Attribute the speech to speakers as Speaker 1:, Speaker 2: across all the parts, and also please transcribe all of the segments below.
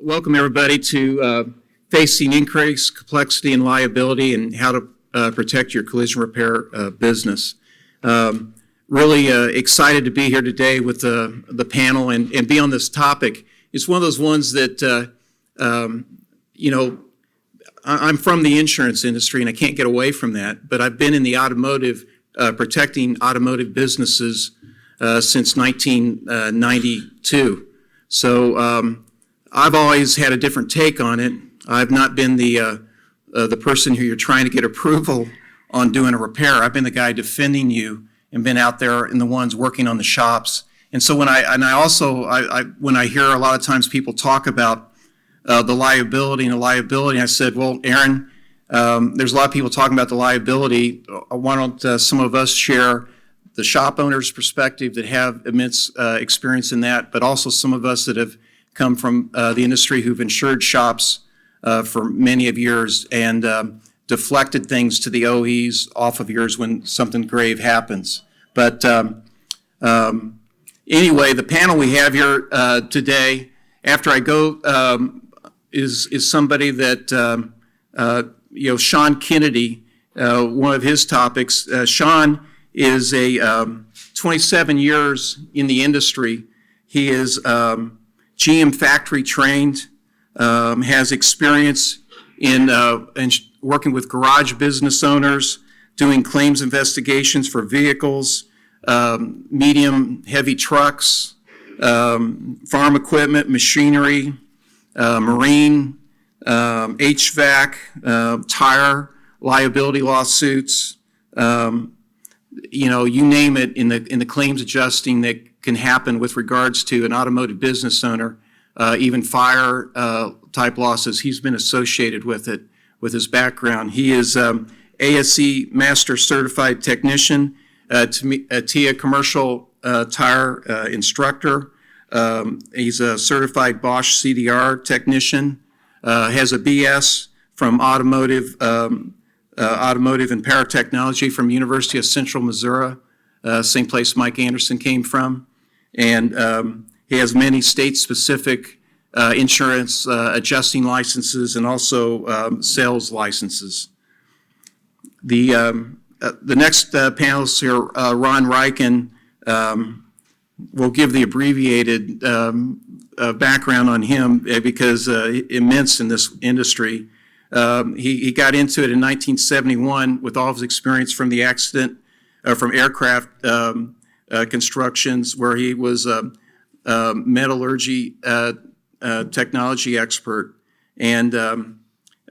Speaker 1: Welcome everybody to facing increased complexity and liability and how to protect your collision repair business. Really excited to be here today with the panel and be on this topic. It's one of those ones that, I'm from the insurance industry and I can't get away from that, but I've been in the automotive, protecting automotive businesses since 1992. So I've always had a different take on it. I've not been the person who you're trying to get approval on doing a repair. I've been the guy defending you and been out there and the ones working on the shops. And so when I hear a lot of times people talk about the liability, I said, well, Aaron, there's a lot of people talking about the liability. Why don't some of us share the shop owner's perspective that have immense experience in that, but also some of us that have come from the industry who've insured shops for many of years and deflected things to the OEs off of yours when something grave happens. But anyway, the panel we have here today, after I go, is somebody that, Sean Kennedy, one of his topics. Sean is 27 years in the industry. He is GM factory trained, has experience in working with garage business owners, doing claims investigations for vehicles, medium heavy trucks, farm equipment, machinery, marine, HVAC, tire, liability lawsuits, you name it in the claims adjusting that can happen with regards to an automotive business owner, even fire type losses. He's been associated with it with his background. He is ASE Master Certified Technician, TIA Commercial Tire Instructor. He's a certified Bosch CDR technician, has a BS from automotive and power technology from University of Central Missouri, same place Mike Anderson came from. And he has many state-specific insurance adjusting licenses and also sales licenses. The next panelist here, Ron Reichen, will give the abbreviated background on him because immense in this industry. He got into it in 1971 with all of his experience from the accident, from aircraft constructions, where he was a metallurgy technology expert. And in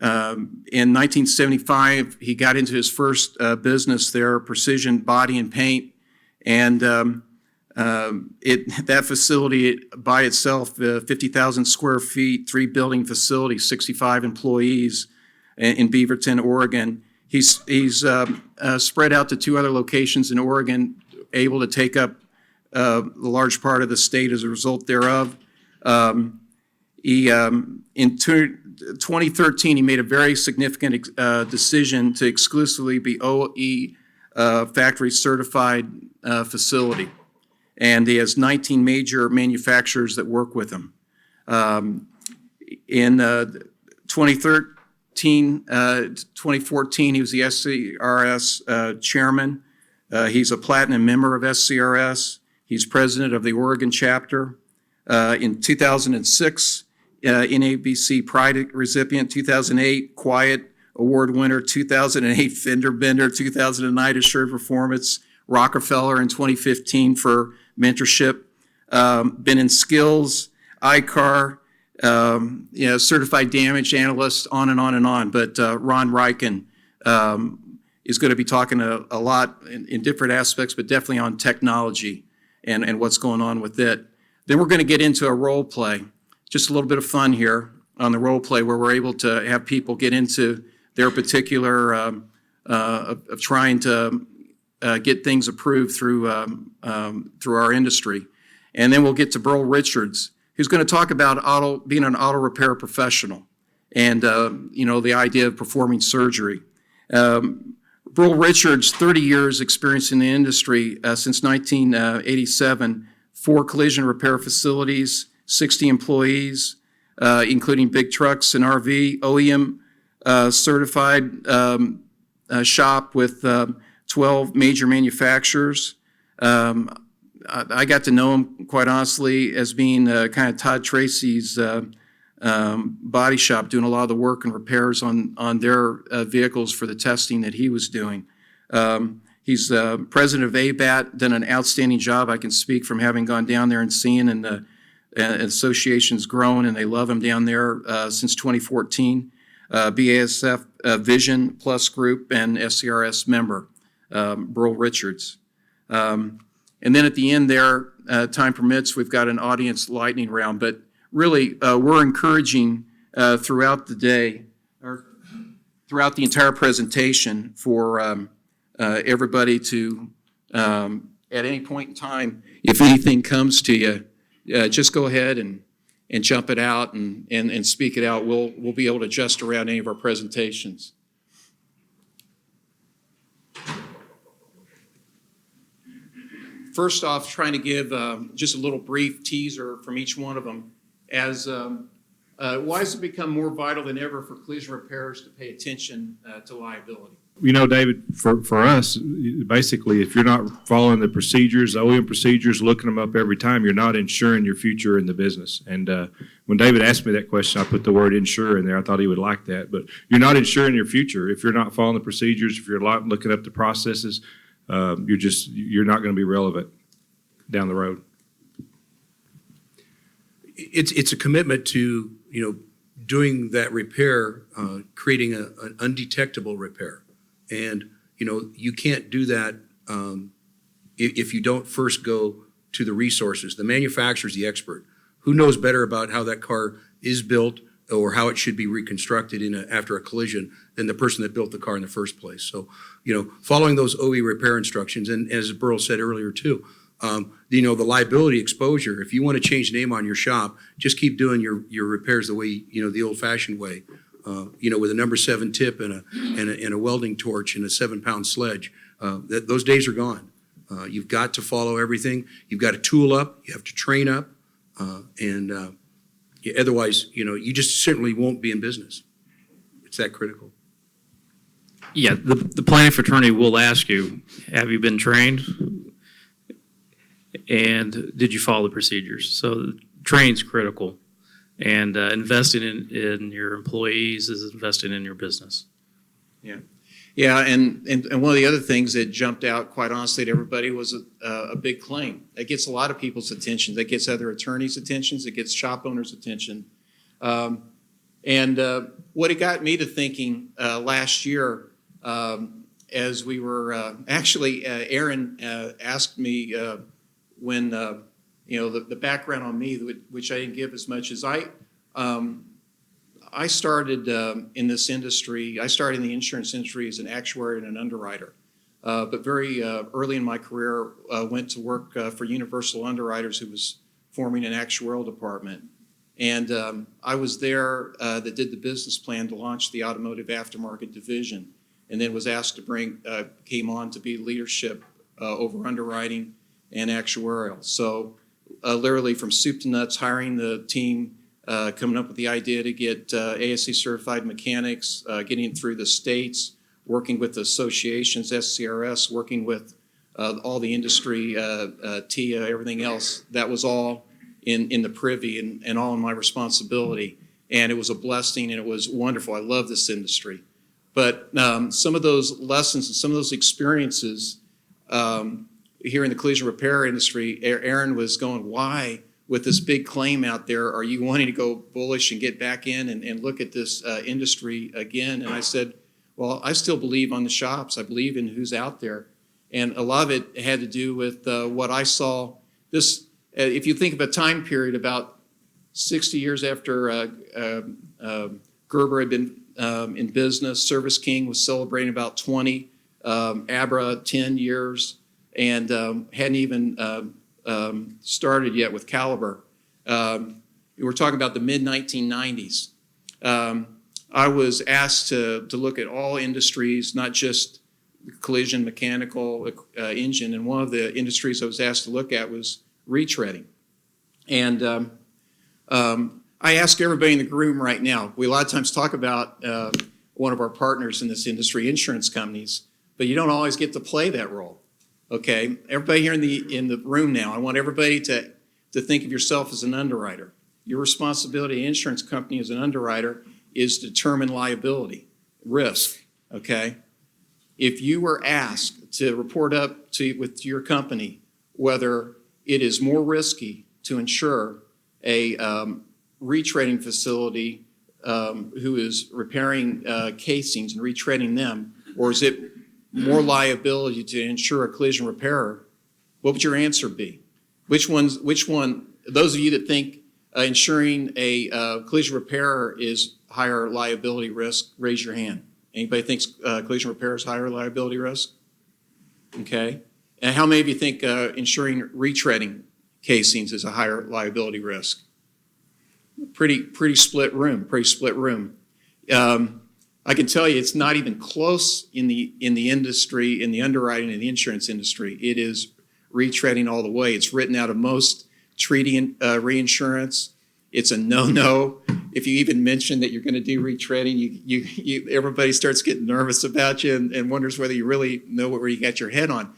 Speaker 1: 1975, he got into his first business there, Precision Body and Paint. And that facility by itself, 50,000 square feet, 3-building facility, 65 employees in Beaverton, Oregon. He's spread out to 2 other locations in Oregon, able to take up a large part of the state as a result thereof. In 2013, he made a very significant decision to exclusively be OE factory certified facility. And he has 19 major manufacturers that work with him. In 2014, he was the SCRS chairman. He's a platinum member of SCRS. He's president of the Oregon chapter. In 2006, NABC Pride recipient, 2008 Quiet Award winner, 2008 Fender Bender, 2009 Assured Performance, Rockefeller in 2015 for mentorship. Been in skills, ICAR, certified damage analyst, on and on and on. But Ron Reichen is going to be talking a lot in different aspects, but definitely on technology and what's going on with it. Then we're going to get into a role play, just a little bit of fun here on the role play where we're able to have people get into their particular of trying to get things approved through our industry. And then we'll get to Burl Richards, who's going to talk about being an auto repair professional and, the idea of performing surgery. Burl Richards, 30 years experience in the industry since 1987, 4 collision repair facilities, 60 employees, including big trucks and RV, OEM certified shop with 12 major manufacturers. I got to know him, quite honestly, as being kind of Todd Tracy's body shop, doing a lot of the work and repairs on their vehicles for the testing that he was doing. He's president of ABAT, done an outstanding job. I can speak from having gone down there and seen, and the association's grown, and they love him down there since 2014. BASF Vision Plus Group and SCRS member, Burl Richards. And then at the end there, time permits, we've got an audience lightning round. But really, we're encouraging throughout the day, or throughout the entire presentation, for everybody to, at any point in time, if anything comes to you, just go ahead and jump it out and speak it out. We'll be able to adjust around any of our presentations. First off, trying to give just a little brief teaser from each one of them as why has it become more vital than ever for collision repairers to pay attention to liability?
Speaker 2: You know, David, for us, basically, if you're not following the procedures, the OEM procedures, looking them up every time, you're not insuring your future in the business. And when David asked me that question, I put the word insure in there. I thought he would like that. But you're not insuring your future if you're not following the procedures, if you're not looking up the processes. You're not going to be relevant down the road.
Speaker 3: It's a commitment to, doing that repair, creating an undetectable repair. And, you can't do that if you don't first go to the resources. The manufacturer's the expert. Who knows better about how that car is built or how it should be reconstructed after a collision than the person that built the car in the first place? So, following those OE repair instructions, and as Burl said earlier too, the liability exposure, if you want to change the name on your shop, just keep doing your repairs the way, the old-fashioned way, with a number 7 tip and a welding torch and a 7-pound sledge. Those days are gone. You've got to follow everything. You've got to tool up. You have to train up. Otherwise, you just certainly won't be in business. It's that critical.
Speaker 4: Yeah, the plaintiff attorney will ask you, have you been trained? And did you follow the procedures? So training's critical. And investing in your employees is investing in your business.
Speaker 1: Yeah. Yeah, and one of the other things that jumped out, quite honestly, to everybody was a big claim. That gets a lot of people's attention. That gets other attorneys' attention. It gets shop owners' attention. And what it got me to thinking last year, as we were actually, Aaron asked me when the background on me, which I didn't give as much as I started in this industry. I started in the insurance industry as an actuary and an underwriter, but very early in my career, went to work for Universal Underwriters, who was forming an actuarial department. And I was there that did the business plan to launch the automotive aftermarket division, and then was asked to came on to be leadership over underwriting and actuarial. So literally from soup to nuts, hiring the team, coming up with the idea to get ASC certified mechanics, getting it through the states, working with the associations, SCRS, working with all the industry, TIA, everything else. That was all in the privy and all in my responsibility. And it was a blessing and it was wonderful. I love this industry. But some of those lessons and some of those experiences here in the collision repair industry, Aaron was going, why, with this big claim out there, are you wanting to go bullish and get back in and look at this industry again? And I said, well, I still believe on the shops. I believe in who's out there. And a lot of it had to do with what I saw. This, if you think of a time period about 60 years after Gerber had been in business, Service King was celebrating about 20, Abra 10 years, and hadn't even started yet with Caliber. We were talking about the mid-1990s. I was asked to look at all industries, not just collision, mechanical, engine, and one of the industries I was asked to look at was retreading. And I ask everybody in the room right now, we a lot of times talk about one of our partners in this industry, insurance companies, but you don't always get to play that role, okay? Everybody here in the room now, I want everybody to think of yourself as an underwriter. Your responsibility, insurance company as an underwriter, is to determine liability, risk, okay? If you were asked to report up with your company whether it is more risky to insure a retreading facility who is repairing casings and retreading them, or is it more liability to insure a collision repairer, what would your answer be? Which one, those of you that think insuring a collision repairer is higher liability risk, raise your hand. Anybody thinks collision repair is higher liability risk? Okay. And how many of you think insuring retreading casings is a higher liability risk? Pretty split room. I can tell you it's not even close in the industry, in the underwriting and the insurance industry. It is retreading all the way. It's written out of most treaty reinsurance. It's a no-no. If you even mention that you're going to do retreading, everybody starts getting nervous about you and wonders whether you really know where you got your head on.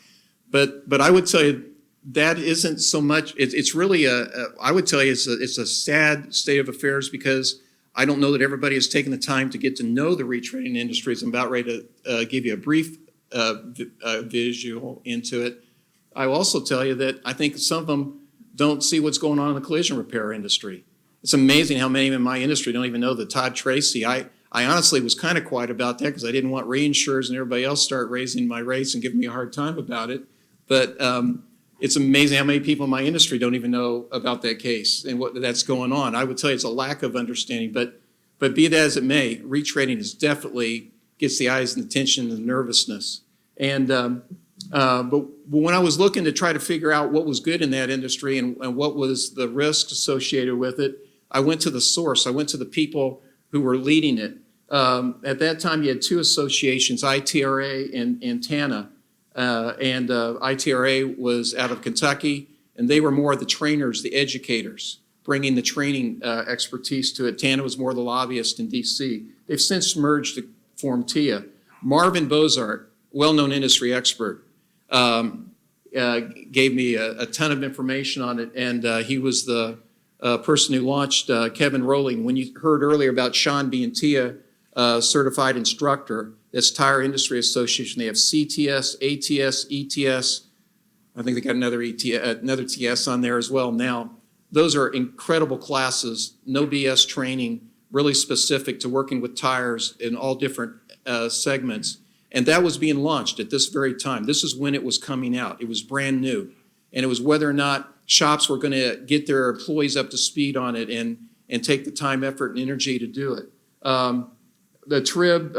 Speaker 1: But I would tell you that isn't so much. It's really I would tell you it's a sad state of affairs because I don't know that everybody has taken the time to get to know the retreading industry. I'm about ready to give you a brief visual into it. I will also tell you that I think some of them don't see what's going on in the collision repair industry. It's amazing how many in my industry don't even know that Todd Tracy. I honestly was kind of quiet about that because I didn't want reinsurers and everybody else start raising my rates and giving me a hard time about it. But it's amazing how many people in my industry don't even know about that case and what that's going on. I would tell you it's a lack of understanding. But be that as it may, retreading is definitely gets the eyes and attention and the nervousness. And but when I was looking to try to figure out what was good in that industry and what was the risk associated with it, I went to the source. I went to the people who were leading it. At that time, you had two associations, ITRA and TANA. ITRA was out of Kentucky, and they were more the trainers, the educators, bringing the training expertise to it. TANA was more the lobbyist in D.C. They've since merged to form TIA. Marvin Bozart, well-known industry expert, gave me a ton of information on it, and he was the person who launched Kevin Rowling. When you heard earlier about Sean being TIA certified instructor, that's Tire Industry Association. They have CTS, ATS, ETS. I think they got another TS on there as well now. Those are incredible classes, no BS training, really specific to working with tires in all different segments. And that was being launched at this very time. This is when it was coming out. It was brand new. And it was whether or not shops were going to get their employees up to speed on it and take the time, effort, and energy to do it. The TRIB,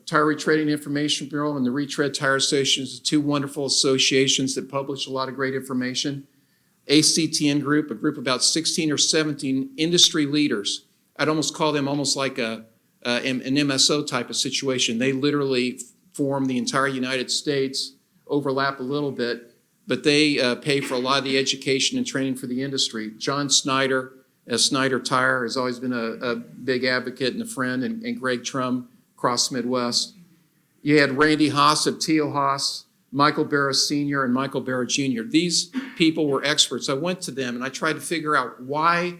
Speaker 1: Tire Retreading Information Bureau, and the Retread Tire Associations, two wonderful associations that publish a lot of great information. ACTN Group, a group of about 16 or 17 industry leaders. I'd almost call them almost like an MSO type of situation. They literally form the entire United States, overlap a little bit, but they pay for a lot of the education and training for the industry. John Snyder, Snyder Tire, has always been a big advocate and a friend, and Greg Trum, Cross Midwest. You had Randy Haas of Teo Haas, Michael Barra Sr. and Michael Barra Jr. These people were experts. I went to them and I tried to figure out why,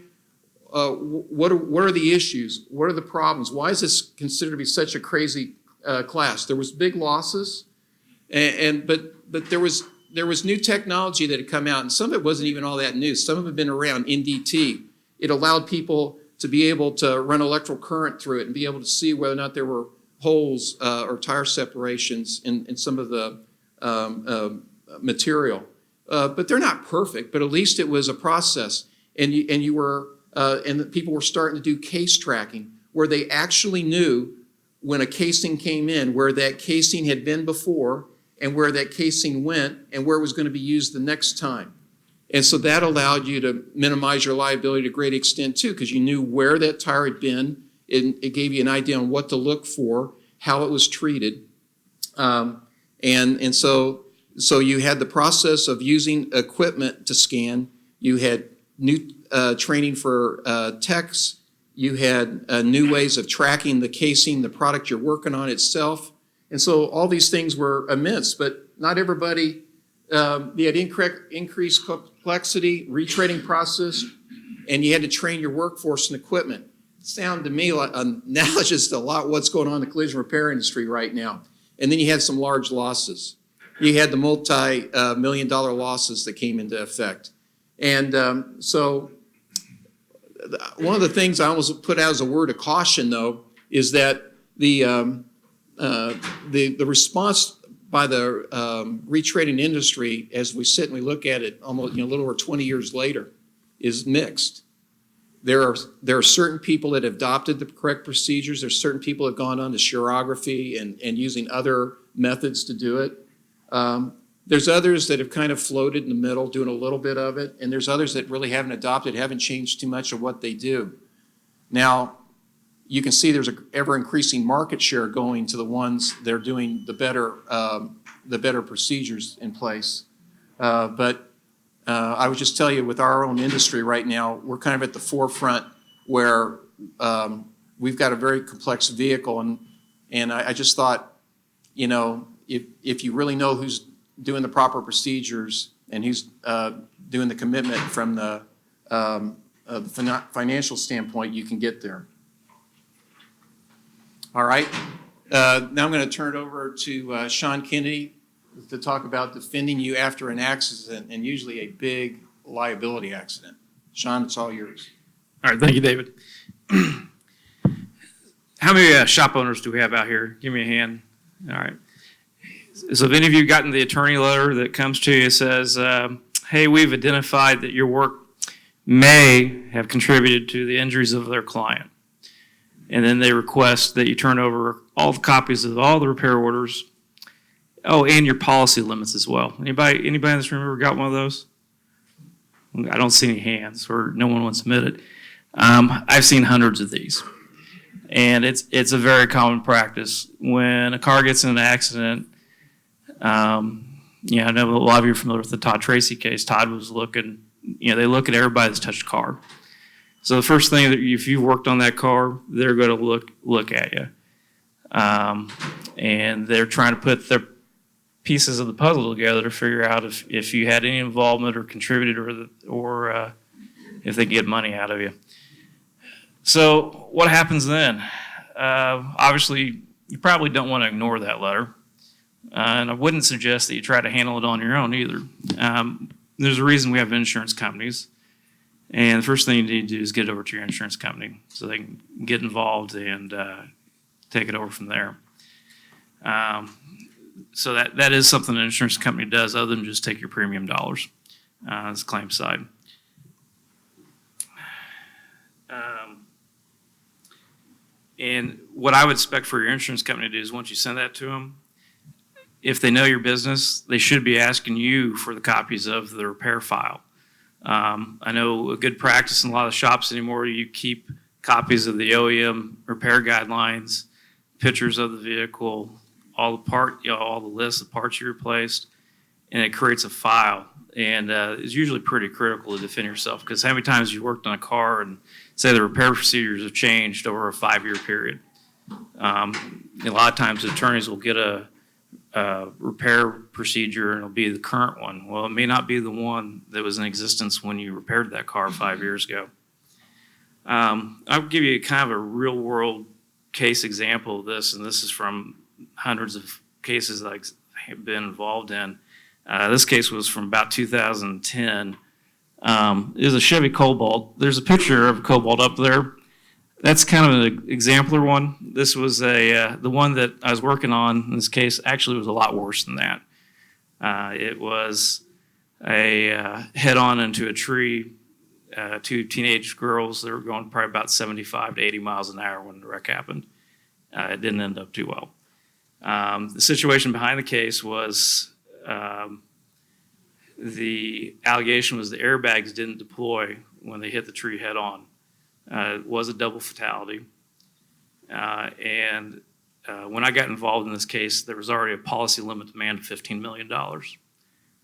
Speaker 1: what are the issues? What are the problems? Why is this considered to be such a crazy class? There was big losses, but there was new technology that had come out, and some of it wasn't even all that new. Some of it had been around. NDT. It allowed people to be able to run electrical current through it and be able to see whether or not there were holes or tire separations in some of the material. But they're not perfect, but at least it was a process. And the people were starting to do case tracking where they actually knew when a casing came in, where that casing had been before and where that casing went and where it was going to be used the next time. And so that allowed you to minimize your liability to a great extent too, because you knew where that tire had been. It gave you an idea on what to look for, how it was treated. So you had the process of using equipment to scan. You had new training for techs. You had new ways of tracking the casing, the product you're working on itself. And so all these things were immense, but not everybody, you had increased complexity, retraining process, and you had to train your workforce and equipment. It sounded to me like analogous to a lot what's going on in the collision repair industry right now. And then you had some large losses. You had the multi-million-dollar losses that came into effect. And so one of the things I almost put out as a word of caution, though, is that the response by the retraining industry, as we sit and we look at it almost a little over 20 years later, is mixed. There are certain people that have adopted the correct procedures. There's certain people that have gone on to chirography and using other methods to do it. There's others that have kind of floated in the middle, doing a little bit of it, and there's others that really haven't adopted, haven't changed too much of what they do. Now, you can see there's an ever-increasing market share going to the ones that are doing the better procedures in place. But I would just tell you, with our own industry right now, we're kind of at the forefront where we've got a very complex vehicle, and I just thought, if you really know who's doing the proper procedures and who's doing the commitment from the financial standpoint, you can get there. All right. Now I'm going to turn it over to Sean Kennedy to talk about defending you after an accident, and usually a big liability accident. Sean, it's all yours.
Speaker 4: All right, thank you, David. How many shop owners do we have out here? Give me a hand. All right. So have any of you gotten the attorney letter that comes to you, says, hey, we've identified that your work may have contributed to the injuries of their client. And then they request that you turn over all the copies of all the repair orders. Oh, and your policy limits as well. Anybody in this room ever got one of those? I don't see any hands, or no one wants to admit it. I've seen hundreds of these. And it's a very common practice. When a car gets in an accident, I know a lot of you are familiar with the Todd Tracy case. Todd was looking, they look at everybody that's touched a car. So the first thing, that if you worked on that car, they're going to look at you. And they're trying to put their pieces of the puzzle together to figure out if you had any involvement or contributed, or if they can get money out of you. So what happens then? Obviously, you probably don't want to ignore that letter. And I wouldn't suggest that you try to handle it on your own either. There's a reason we have insurance companies. And the first thing you need to do is get it over to your insurance company so they can get involved and take it over from there. So that is something an insurance company does, other than just take your premium dollars as claim side. And what I would expect for your insurance company to do is, once you send that to them, if they know your business, they should be asking you for the copies of the repair file. I know a good practice in a lot of shops anymore, you keep copies of the OEM repair guidelines, pictures of the vehicle, all the lists of parts you replaced, and it creates a file. And it's usually pretty critical to defend yourself, because how many times you worked on a car and say the repair procedures have changed over a 5-year period. A lot of times attorneys will get a repair procedure and it'll be the current one. Well, it may not be the one that was in existence when you repaired that car 5 years ago. I'll give you kind of a real world case example of this, and this is from hundreds of cases that I've been involved in. This case was from about 2010. It was a Chevy Cobalt. There's a picture of a Cobalt up there. That's kind of an exemplar one. This was the one that I was working on in this case actually was a lot worse than that. It was a head-on into a tree. 2 teenage girls that were going probably about 75 to 80 miles an hour when the wreck happened. It didn't end up too well. The situation behind the case was the allegation was the airbags didn't deploy when they hit the tree head on. It was a double fatality. And when I got involved in this case, there was already a policy limit demand of $15 million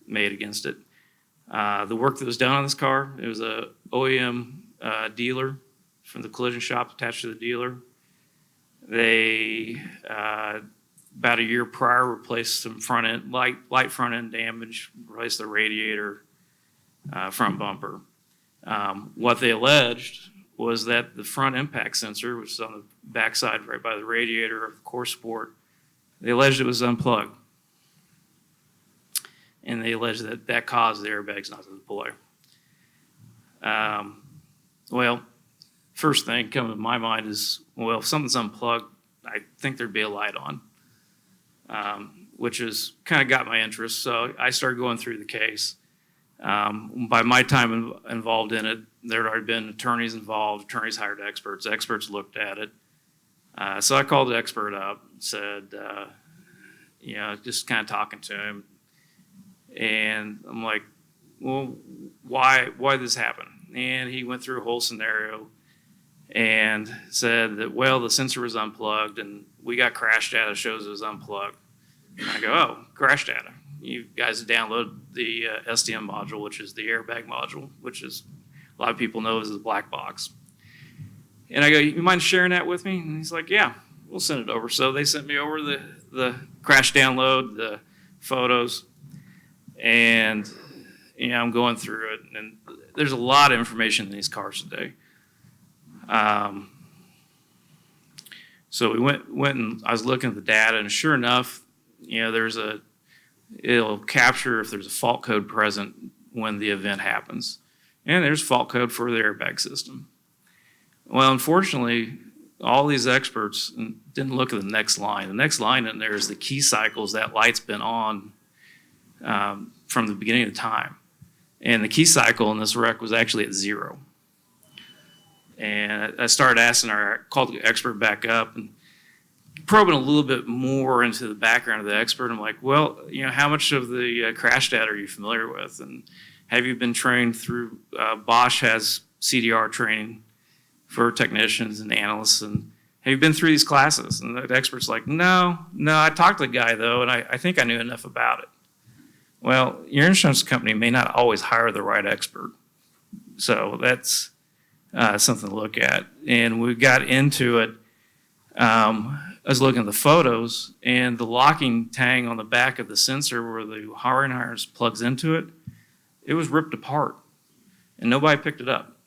Speaker 4: made against it. The work that was done on this car, it was a OEM dealer from the collision shop attached to the dealer. They, about a year prior, replaced some front end, light front end damage, replaced the radiator, front bumper. What they alleged was that the front impact sensor, which is on the backside right by the radiator of the core support, they alleged it was unplugged. And they alleged that that caused the airbags not to deploy. Well, first thing coming to my mind is, well, if something's unplugged, I think there'd be a light on, which is kind of got my interest. So I started going through the case. By my time involved in it, there had already been attorneys involved, attorneys hired experts, experts looked at it. So I called the expert up, said, just kind of talking to him. And I'm like, well, why did this happen? And he went through a whole scenario and said that, well, the sensor was unplugged and we got crash data shows it was unplugged. And I go, oh, crash data. You guys download the SDM module, which is the airbag module, which is a lot of people know as the black box. And I go, you mind sharing that with me? And he's like, yeah, we'll send it over. So they sent me over the crash download, the photos, and I'm going through it. And there's a lot of information in these cars today. So we went and I was looking at the data, and sure enough, it'll capture if there's a fault code present when the event happens. And there's fault code for the airbag system. Well, unfortunately, all these experts didn't look at the next line. The next line in there is the key cycles that light's been on from the beginning of time. And the key cycle in this wreck was actually at 0. And I started called the expert back up and probing a little bit more into the background of the expert. I'm like, well, how much of the crash data are you familiar with? And have you been trained through, Bosch has CDR training for technicians and analysts, and have you been through these classes? And the expert's like, no, I talked to the guy though, and I think I knew enough about it. Well, your insurance company may not always hire the right expert. So that's something to look at. And we got into it. I was looking at the photos, and the locking tang on the back of the sensor where the wiring harness plugs into it, it was ripped apart, and nobody picked it up.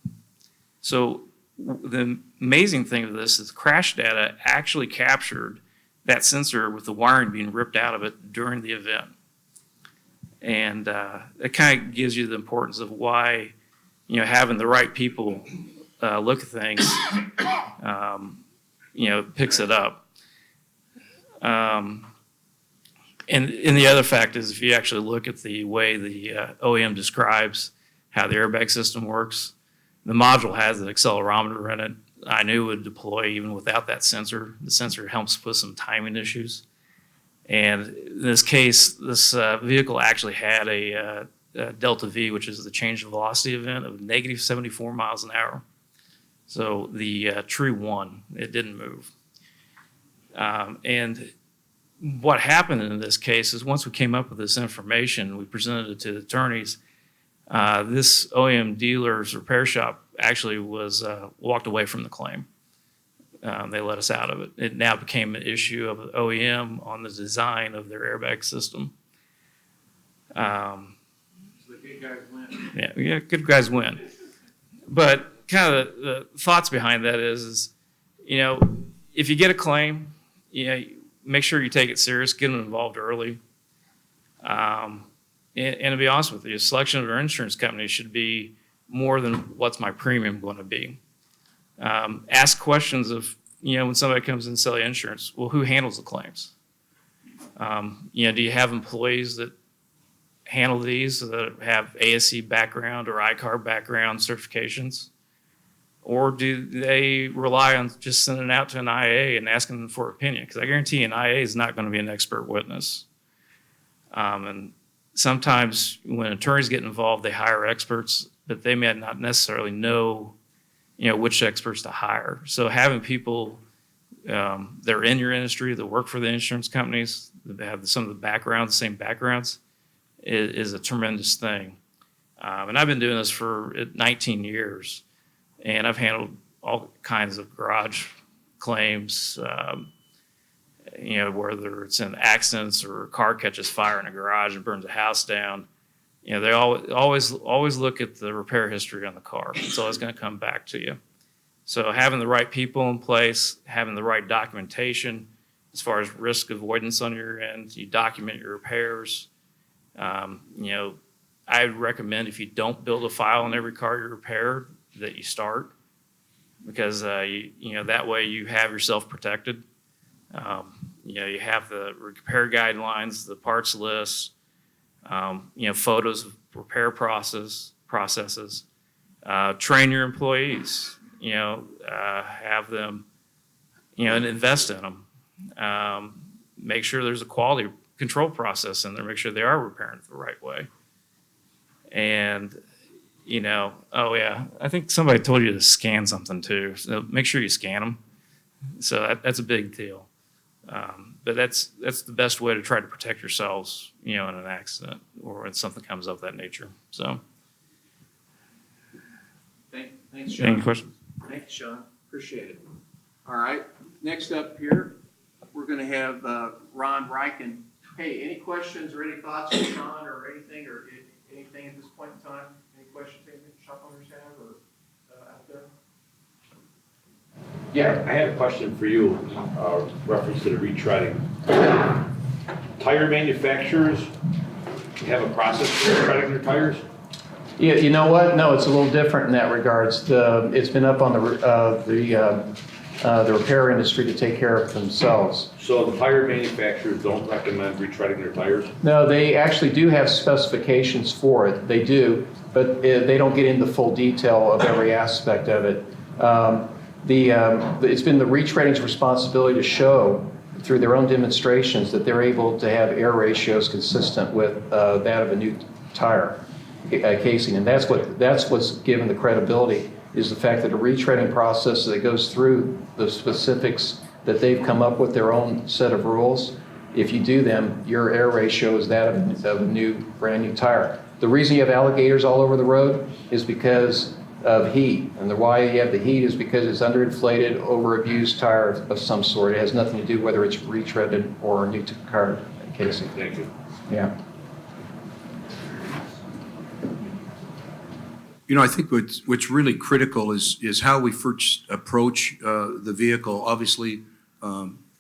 Speaker 4: So the amazing thing of this is the crash data actually captured that sensor with the wiring being ripped out of it during the event. And it kind of gives you the importance of why, having the right people look at things, picks it up. And the other fact is, if you actually look at the way the OEM describes how the airbag system works, the module has an accelerometer in it. I knew it would deploy even without that sensor. The sensor helps with some timing issues. And in this case, this vehicle actually had a delta V, which is the change of velocity event of negative 74 miles an hour. So the tree won. It didn't move. And what happened in this case is once we came up with this information, we presented it to the attorneys. This OEM dealer's repair shop actually was walked away from the claim. They let us out of it. It now became an issue of OEM on the design of their airbag system.
Speaker 1: So the good guys win.
Speaker 4: Yeah, good guys win. But kind of the thoughts behind that is if you get a claim, make sure you take it serious, get them involved early. And to be honest with you, selection of our insurance company should be more than what's my premium going to be. Ask questions of, when somebody comes in and sell you insurance, well, who handles the claims? Do you have employees that handle these that have ASC background or ICAR background certifications? Or do they rely on just sending it out to an IA and asking them for opinion? Because I guarantee an IA is not going to be an expert witness. And sometimes when attorneys get involved, they hire experts, but they may not necessarily know, which experts to hire. So having people that are in your industry, that work for the insurance companies, that have some of the backgrounds, same backgrounds, is a tremendous thing. And I've been doing this for 19 years, and I've handled all kinds of garage claims, whether it's in accidents or a car catches fire in a garage and burns a house down. They always look at the repair history on the car. It's always going to come back to you. So having the right people in place, having the right documentation as far as risk avoidance on your end, you document your repairs. I would recommend if you don't build a file on every car you repair, that you start, because that way you have yourself protected. You have the repair guidelines, the parts lists, photos of repair processes. Train your employees. Have them, and invest in them. Make sure there's a quality control process in there. Make sure they are repairing it the right way. And I think somebody told you to scan something too. So make sure you scan them. So that's a big deal. But that's the best way to try to protect yourselves, in an accident or when something comes of that nature. So,
Speaker 1: Thanks, Sean.
Speaker 4: any questions?
Speaker 1: Thank you, Sean. Appreciate it. All right. Next up here, we're going to have Ron Riken. Hey, any questions or any thoughts from Sean or anything at this point in time? Any questions any shop owners have or out there?
Speaker 5: Yeah, I had a question for you, reference to the retreading. Tire manufacturers have a process for retreading their tires?
Speaker 1: Yeah, you know what? No, it's a little different in that regards. It's been up on the repair industry to take care of themselves.
Speaker 5: So the tire manufacturers don't recommend retreading their tires?
Speaker 1: No, they actually do have specifications for it. They do, but they don't get into full detail of every aspect of it. It's been the retreading's responsibility to show through their own demonstrations that they're able to have air ratios consistent with that of a new tire casing, and that's what's given the credibility, is the fact that a retreading process that goes through the specifics that they've come up with their own set of rules. If you do them, your air ratio is that of a brand new tire. The reason you have alligators all over the road is because of heat, and why you have the heat is because it's underinflated, over-abused tire of some sort. It has nothing to do whether it's retreaded or a new car casing.
Speaker 5: Thank you.
Speaker 1: Yeah.
Speaker 3: I think what's really critical is how we first approach the vehicle. Obviously,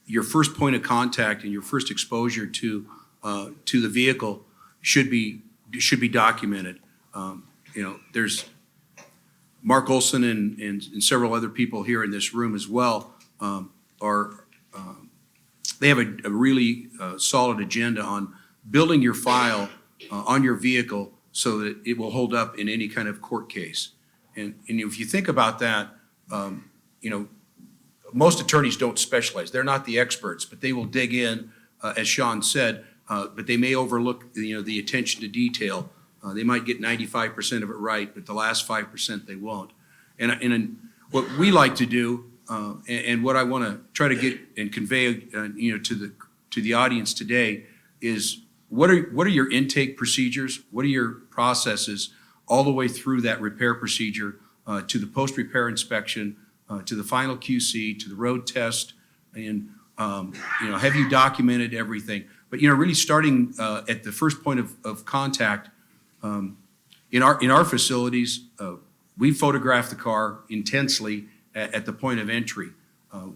Speaker 3: your first point of contact and your first exposure to the vehicle should be documented. There's Mark Olson and several other people here in this room as well they have a really solid agenda on building your file on your vehicle so that it will hold up in any kind of court case. And if you think about that, most attorneys don't specialize. They're not the experts, but they will dig in, as Sean said, but they may overlook, the attention to detail. They might get 95% of it right, but the last 5% they won't. And what we like to do, and what I want to try to get and convey, to the audience today is what are your intake procedures? What are your processes all the way through that repair procedure to the post-repair inspection, to the final QC, to the road test, and have you documented everything? But really starting at the first point of contact. In our facilities, we photograph the car intensely at the point of entry.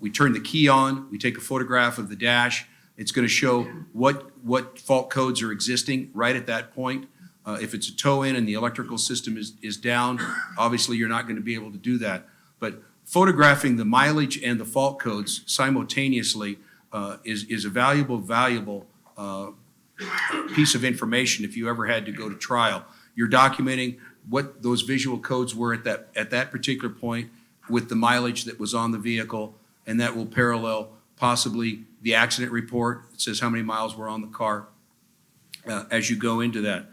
Speaker 3: We turn the key on, we take a photograph of the dash. It's going to show what fault codes are existing right at that point. If it's a tow-in and the electrical system is down, obviously you're not going to be able to do that. But photographing the mileage and the fault codes simultaneously is a valuable piece of information if you ever had to go to trial. You're documenting what those visual codes were at that particular point with the mileage that was on the vehicle, and that will parallel possibly the accident report. It says how many miles were on the car as you go into that.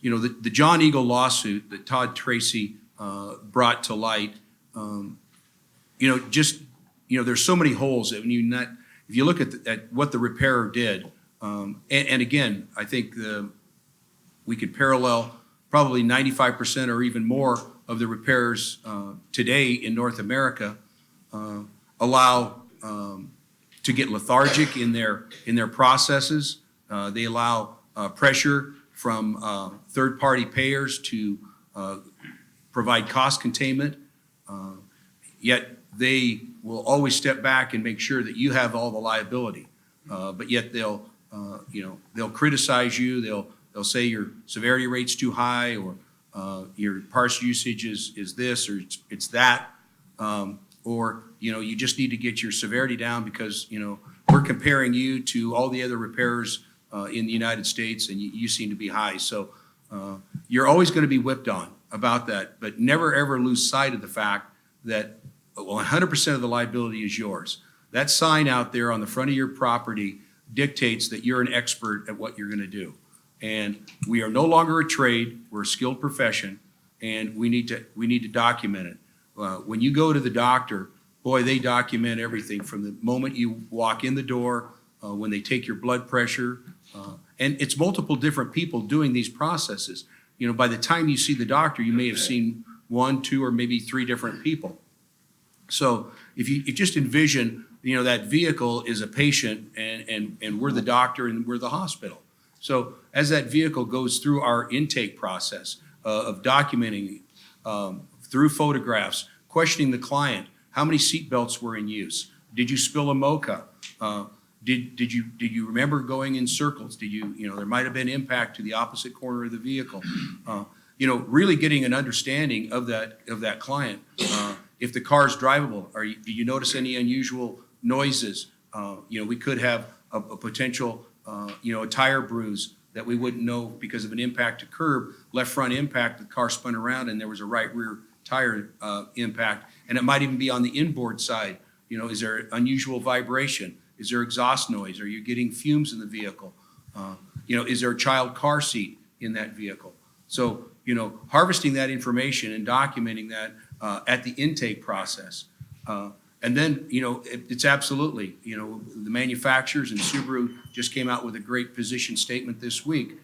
Speaker 3: The John Eagle lawsuit that Todd Tracy brought to light, there's so many holes that if you look at what the repairer did, and again, I think we could parallel probably 95% or even more of the repairs today in North America allow to get lethargic in their processes. They allow pressure from third-party payers to provide cost containment. Yet they will always step back and make sure that you have all the liability. But yet they'll criticize you. They'll say your severity rate's too high, or your parts usage is this, or it's that, or you just need to get your severity down because we're comparing you to all the other repairers in the United States, and you seem to be high. So you're always going to be whipped on about that, but never ever lose sight of the fact that 100% of the liability is yours. That sign out there on the front of your property dictates that you're an expert at what you're going to do. And we are no longer a trade, we're a skilled profession, and we need to document it. When you go to the doctor, boy, they document everything from the moment you walk in the door, when they take your blood pressure, and it's multiple different people doing these processes. By the time you see the doctor, you may have seen 1, 2, or maybe 3 different people. So if you just envision, that vehicle is a patient and we're the doctor and we're the hospital. So as that vehicle goes through our intake process of documenting through photographs, questioning the client, how many seat belts were in use? Did you spill a mocha? Did you remember going in circles? There might have been impact to the opposite corner of the vehicle. Really getting an understanding of that client. If the car is drivable, do you notice any unusual noises? We could have a potential, a tire bruise that we wouldn't know because of an impact to curb, left front impact, the car spun around and there was a right rear tire impact. And it might even be on the inboard side. Is there unusual vibration? Is there exhaust noise? Are you getting fumes in the vehicle? Is there a child car seat in that vehicle? So, harvesting that information and documenting that at the intake process. And then, it's absolutely, the manufacturers, and Subaru just came out with a great position statement this week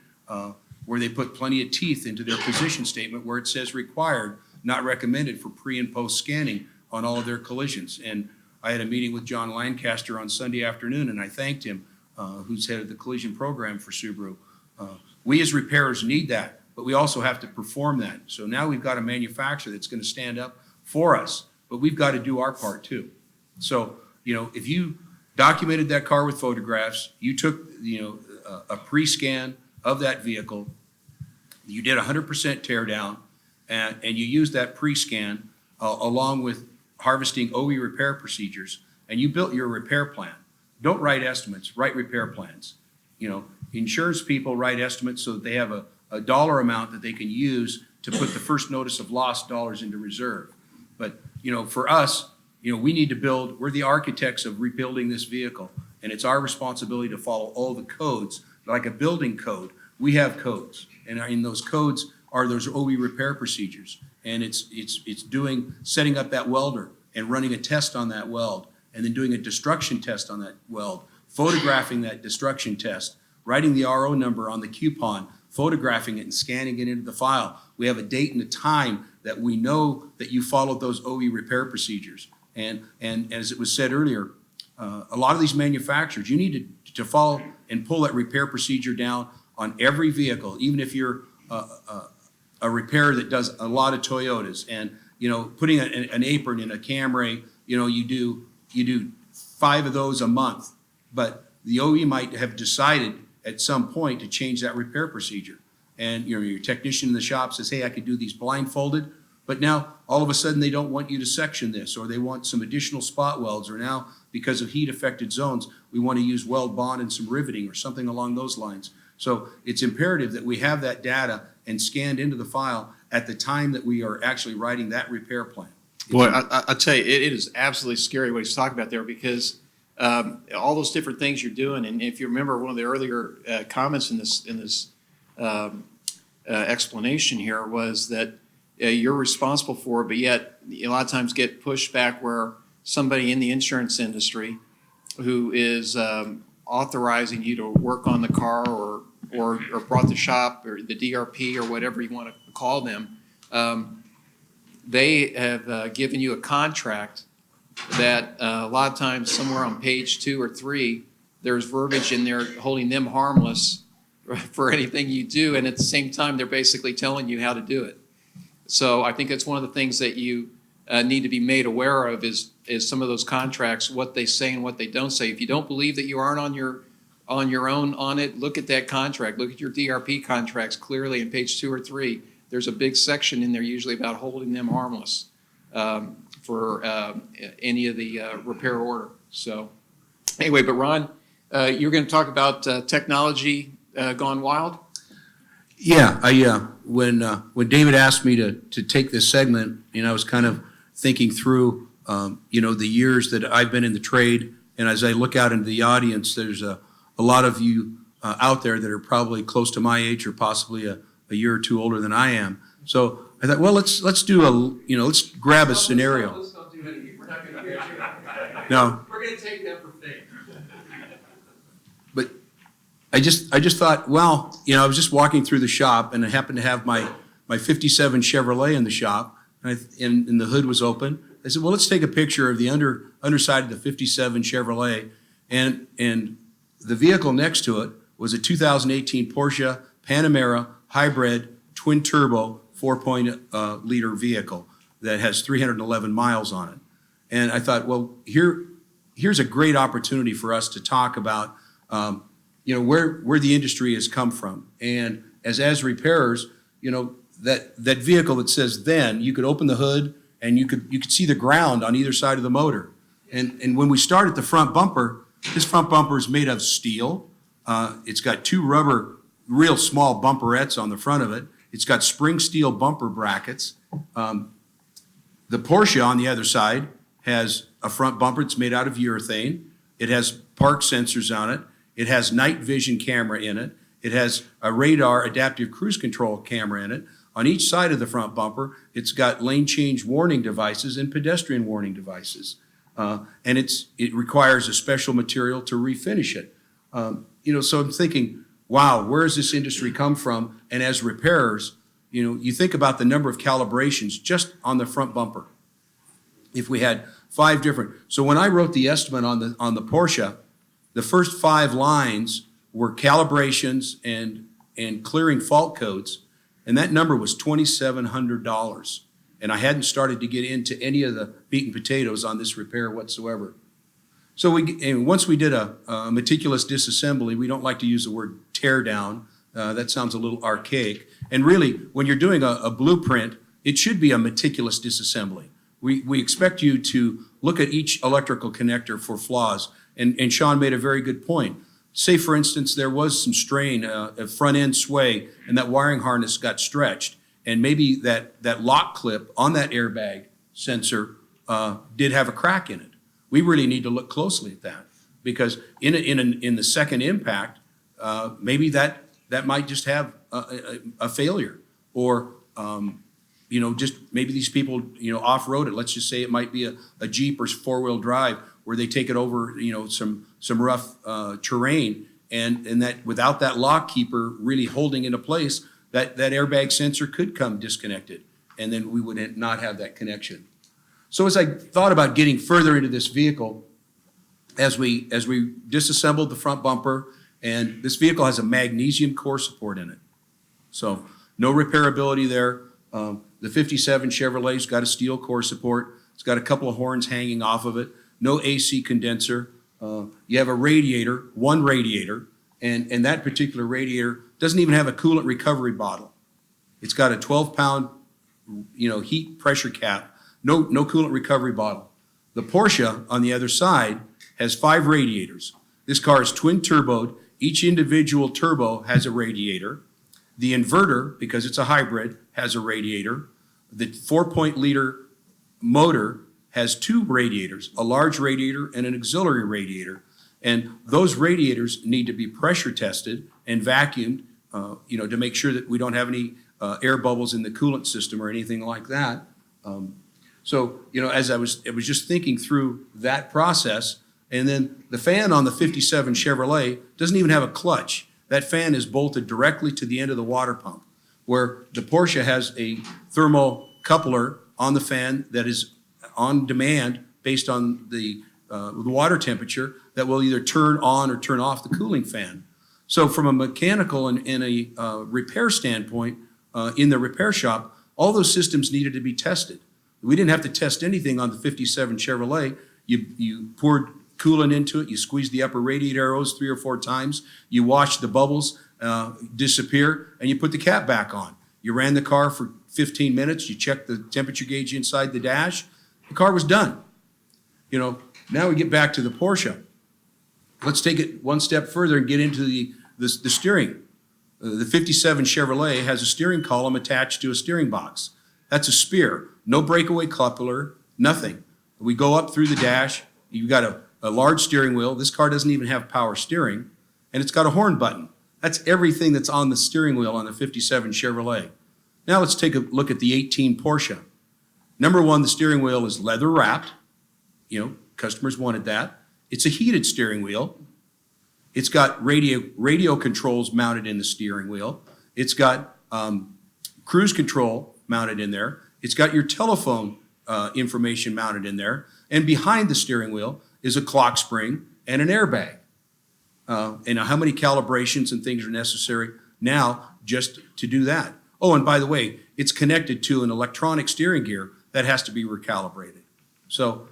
Speaker 3: where they put plenty of teeth into their position statement where it says required, not recommended for pre and post scanning on all of their collisions. And I had a meeting with John Lancaster on Sunday afternoon, and I thanked him, who's head of the collision program for Subaru. We as repairers need that, but we also have to perform that. So now we've got a manufacturer that's going to stand up for us, but we've got to do our part too. So, if you documented that car with photographs, you took, a pre-scan of that vehicle, you did 100% tear down, and you used that pre-scan along with harvesting OE repair procedures, and you built your repair plan. Don't write estimates, write repair plans. Insurance people write estimates so that they have a dollar amount that they can use to put the first notice of lost dollars into reserve. But, for us, we need to build, we're the architects of rebuilding this vehicle, and it's our responsibility to follow all the codes. Like a building code, we have codes, and in those codes are those OE repair procedures. And it's setting up that welder and running a test on that weld, and then doing a destruction test on that weld, photographing that destruction test, writing the RO number on the coupon, photographing it and scanning it into the file. We have a date and a time that we know that you followed those OE repair procedures. And as it was said earlier, a lot of these manufacturers, you need to follow and pull that repair procedure down on every vehicle, even if you're a repairer that does a lot of Toyotas, and putting an apron in a Camry, you do 5 of those a month, but the OE might have decided at some point to change that repair procedure, and your technician in the shop says, hey, I could do these blindfolded, but now all of a sudden they don't want you to section this, or they want some additional spot welds, or now because of heat affected zones we want to use weld bond and some riveting or something along those lines. So it's imperative that we have that data and scanned into the file at the time that we are actually writing that repair plan.
Speaker 1: Boy, I tell you, it is absolutely scary what he's talking about there, because all those different things you're doing, and if you remember one of the earlier comments in this explanation here was that you're responsible for it, but yet a lot of times get pushed back where somebody in the insurance industry who is authorizing you to work on the car or or brought the shop or the DRP or whatever you want to call them, they have given you a contract that a lot of times somewhere on page 2 or 3, there's verbiage in there holding them harmless for anything you do, and at the same time, they're basically telling you how to do it. So I think that's one of the things that you need to be made aware of is some of those contracts, what they say and what they don't say. If you don't believe that you aren't on your own on it, look at that contract. Look at your DRP contracts clearly in page 2 or 3. There's a big section in there usually about holding them harmless for any of the repair order. So anyway, but Ron, you're going to talk about technology gone wild?
Speaker 3: Yeah, when David asked me to take this segment, I was kind of thinking through, the years that I've been in the trade, and as I look out into the audience, there's a lot of you out there that are probably close to my age or possibly a year or two older than I am. So I thought, well, let's let's grab a scenario.
Speaker 1: Let's not do anything. We're not going to get you.
Speaker 3: No.
Speaker 1: We're going to take that for fame.
Speaker 3: But I just thought, well, I was just walking through the shop and I happened to have my 57 Chevrolet in the shop and the hood was open. I said, well, let's take a picture of the underside of the 57 Chevrolet and the vehicle next to it was a 2018 Porsche Panamera hybrid twin turbo 4-liter vehicle that has 311 miles on it. And I thought, well, here's a great opportunity for us to talk about where the industry has come from. And as repairers, that vehicle that says then, you could open the hood and you could see the ground on either side of the motor. And when we start at the front bumper, this front bumper is made of steel. It's got 2 rubber, real small bumperettes on the front of it. It's got spring steel bumper brackets. The Porsche on the other side has a front bumper that's made out of urethane. It has park sensors on it. It has night vision camera in it. It has a radar adaptive cruise control camera in it. On each side of the front bumper, it's got lane change warning devices and pedestrian warning devices. And it requires a special material to refinish it. So I'm thinking, wow, where has this industry come from? And as repairers, you think about the number of calibrations just on the front bumper. If we had 5 different, so when I wrote the estimate on the Porsche, the first 5 lines were calibrations and clearing fault codes, and that number was $2,700. And I hadn't started to get into any of the meat and potatoes on this repair whatsoever. So once we did a meticulous disassembly, we don't like to use the word tear down. That sounds a little archaic. And really, when you're doing a blueprint, it should be a meticulous disassembly. We expect you to look at each electrical connector for flaws. And Sean made a very good point. Say, for instance, there was some strain, a front end sway, and that wiring harness got stretched. And maybe that lock clip on that airbag sensor did have a crack in it. We really need to look closely at that because in the second impact, maybe that might just have a failure or just maybe these people off-road it. Let's just say it might be a Jeep or 4-wheel drive where they take it over some rough terrain and that without that lock keeper really holding into place, that airbag sensor could come disconnected and then we would not have that connection. So as I thought about getting further into this vehicle, as we disassembled the front bumper, and this vehicle has a magnesium core support in it. So no repairability there. The 57 Chevrolet's got a steel core support. It's got a couple of horns hanging off of it. No AC condenser. You have a radiator, one radiator, and that particular radiator doesn't even have a coolant recovery bottle. It's got a 12-pound, heat pressure cap. No coolant recovery bottle. The Porsche on the other side has 5 radiators. This car is twin turboed. Each individual turbo has a radiator. The inverter, because it's a hybrid, has a radiator. The 4-liter motor has 2 radiators, a large radiator and an auxiliary radiator. And those radiators need to be pressure tested and vacuumed, to make sure that we don't have any air bubbles in the coolant system or anything like that. So, as I was just thinking through that process, and then the fan on the 57 Chevrolet doesn't even have a clutch. that fan is bolted directly to the end of the water pump, where the Porsche has a thermocoupler on the fan that is on demand based on the water temperature that will either turn on or turn off the cooling fan. So from a mechanical and a repair standpoint, in the repair shop, all those systems needed to be tested. We didn't have to test anything on the 57 Chevrolet. You poured coolant into it, you squeezed the upper radiator arrows 3 or 4 times, you watched the bubbles disappear, and you put the cap back on. You ran the car for 15 minutes, you checked the temperature gauge inside the dash, the car was done. You know, now we get back to the Porsche. Let's take it one step further and get into the steering. The 57 Chevrolet has a steering column attached to a steering box. That's a spear. No breakaway coupler, nothing. We go up through the dash. You've got a large steering wheel. This car doesn't even have power steering, and it's got a horn button. That's everything that's on the steering wheel on the 57 Chevrolet. Now let's take a look at the 18 Porsche. Number one, the steering wheel is leather wrapped. You know, customers wanted that. It's a heated steering wheel. It's got radio controls mounted in the steering wheel. It's got cruise control mounted in there. It's got your telephone information mounted in there. And behind the steering wheel is a clock spring and an airbag. And how many calibrations and things are necessary now just to do that? Oh, and by the way, it's connected to an electronic steering gear that has to be recalibrated. So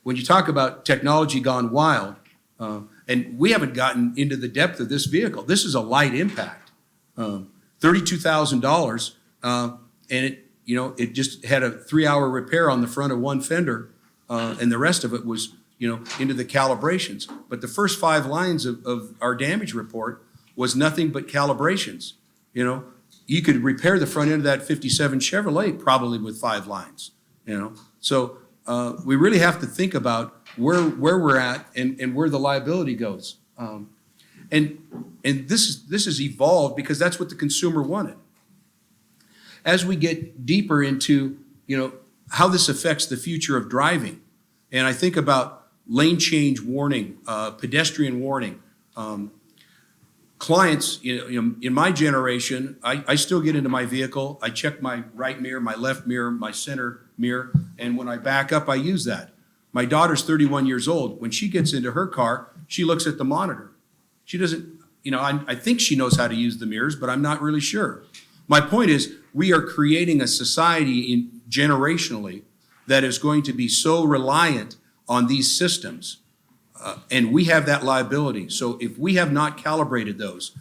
Speaker 3: when you talk about technology gone wild, and we haven't gotten into the depth of this vehicle. This is a light impact, $32,000, and it just had a 3-hour repair on the front of one fender, and the rest of it was into the calibrations. But the first 5 lines of our damage report was nothing but calibrations. You could repair the front end of that 57 Chevrolet probably with 5 lines. So we really have to think about where we're at and where the liability goes. And this has evolved because that's what the consumer wanted. As we get deeper into how this affects the future of driving, and I think about lane change warning, pedestrian warning. Clients, in my generation, I still get into my vehicle. I check my right mirror, my left mirror, my center mirror, and when I back up, I use that. My daughter's 31 years old. When she gets into her car, she looks at the monitor. She doesn't, I think she knows how to use the mirrors, but I'm not really sure. My point is, we are creating a society generationally that is going to be so reliant on these systems. And we have that liability. So if we have not calibrated those,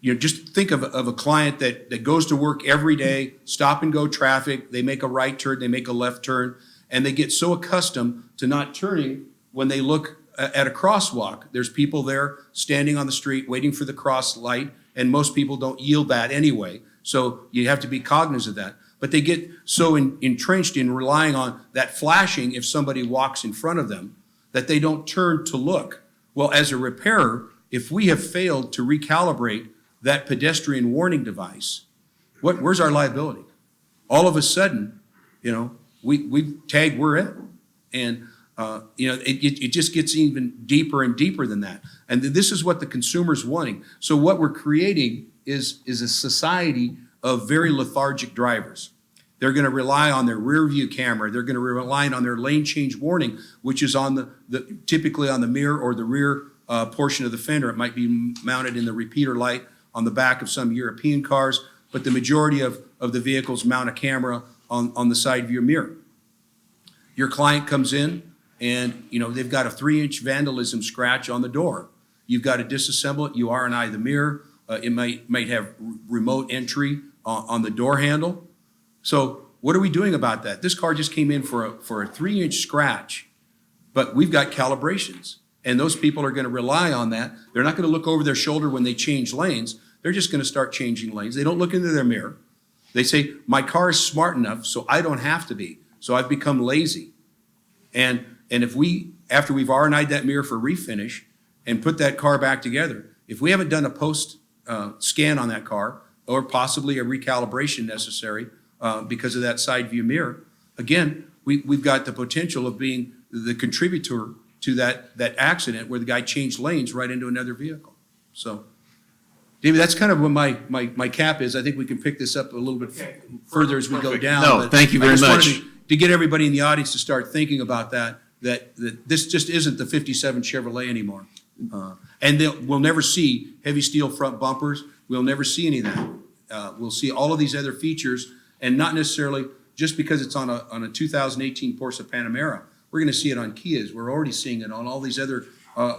Speaker 3: just think of a client that goes to work every day, stop and go traffic, they make a right turn, they make a left turn, and they get so accustomed to not turning when they look at a crosswalk. There's people there standing on the street waiting for the cross light, and most people don't yield that anyway. So you have to be cognizant of that. But they get so entrenched in relying on that flashing if somebody walks in front of them that they don't turn to look. Well, as a repairer, if we have failed to recalibrate that pedestrian warning device, where's our liability? All of a sudden, we tag we're in. And, it just gets even deeper and deeper than that. And this is what the consumer's wanting. So what we're creating is a society of very lethargic drivers. They're going to rely on their rear view camera. They're going to rely on their lane change warning, which is on typically on the mirror or the rear portion of the fender. It might be mounted in the repeater light on the back of some European cars, but the majority of the vehicles mount a camera on the side view mirror. Your client comes in and they've got a 3-inch vandalism scratch on the door. You've got to disassemble it. You R&I the mirror. It might have remote entry on the door handle. So what are we doing about that? This car just came in for a 3-inch scratch, but we've got calibrations, and those people are going to rely on that. They're not going to look over their shoulder when they change lanes. They're just going to start changing lanes. They don't look into their mirror. They say, my car is smart enough, so I don't have to be. So I've become lazy. And if after we've R&I'd that mirror for refinish and put that car back together, if we haven't done a post scan on that car or possibly a recalibration necessary because of that side view mirror, again, we've got the potential of being the contributor to that accident where the guy changed lanes right into another vehicle. So, David, that's kind of what my cap is. I think we can pick this up a little bit further as we go down.
Speaker 1: No,
Speaker 3: but
Speaker 1: thank you very
Speaker 3: I just
Speaker 1: much.
Speaker 3: wanted to get everybody in the audience to start thinking about that this just isn't the 57 Chevrolet anymore. And we'll never see heavy steel front bumpers. We'll never see any of that. We'll see all of these other features, and not necessarily just because it's on a 2018 Porsche Panamera. We're going to see it on Kias. We're already seeing it on all these other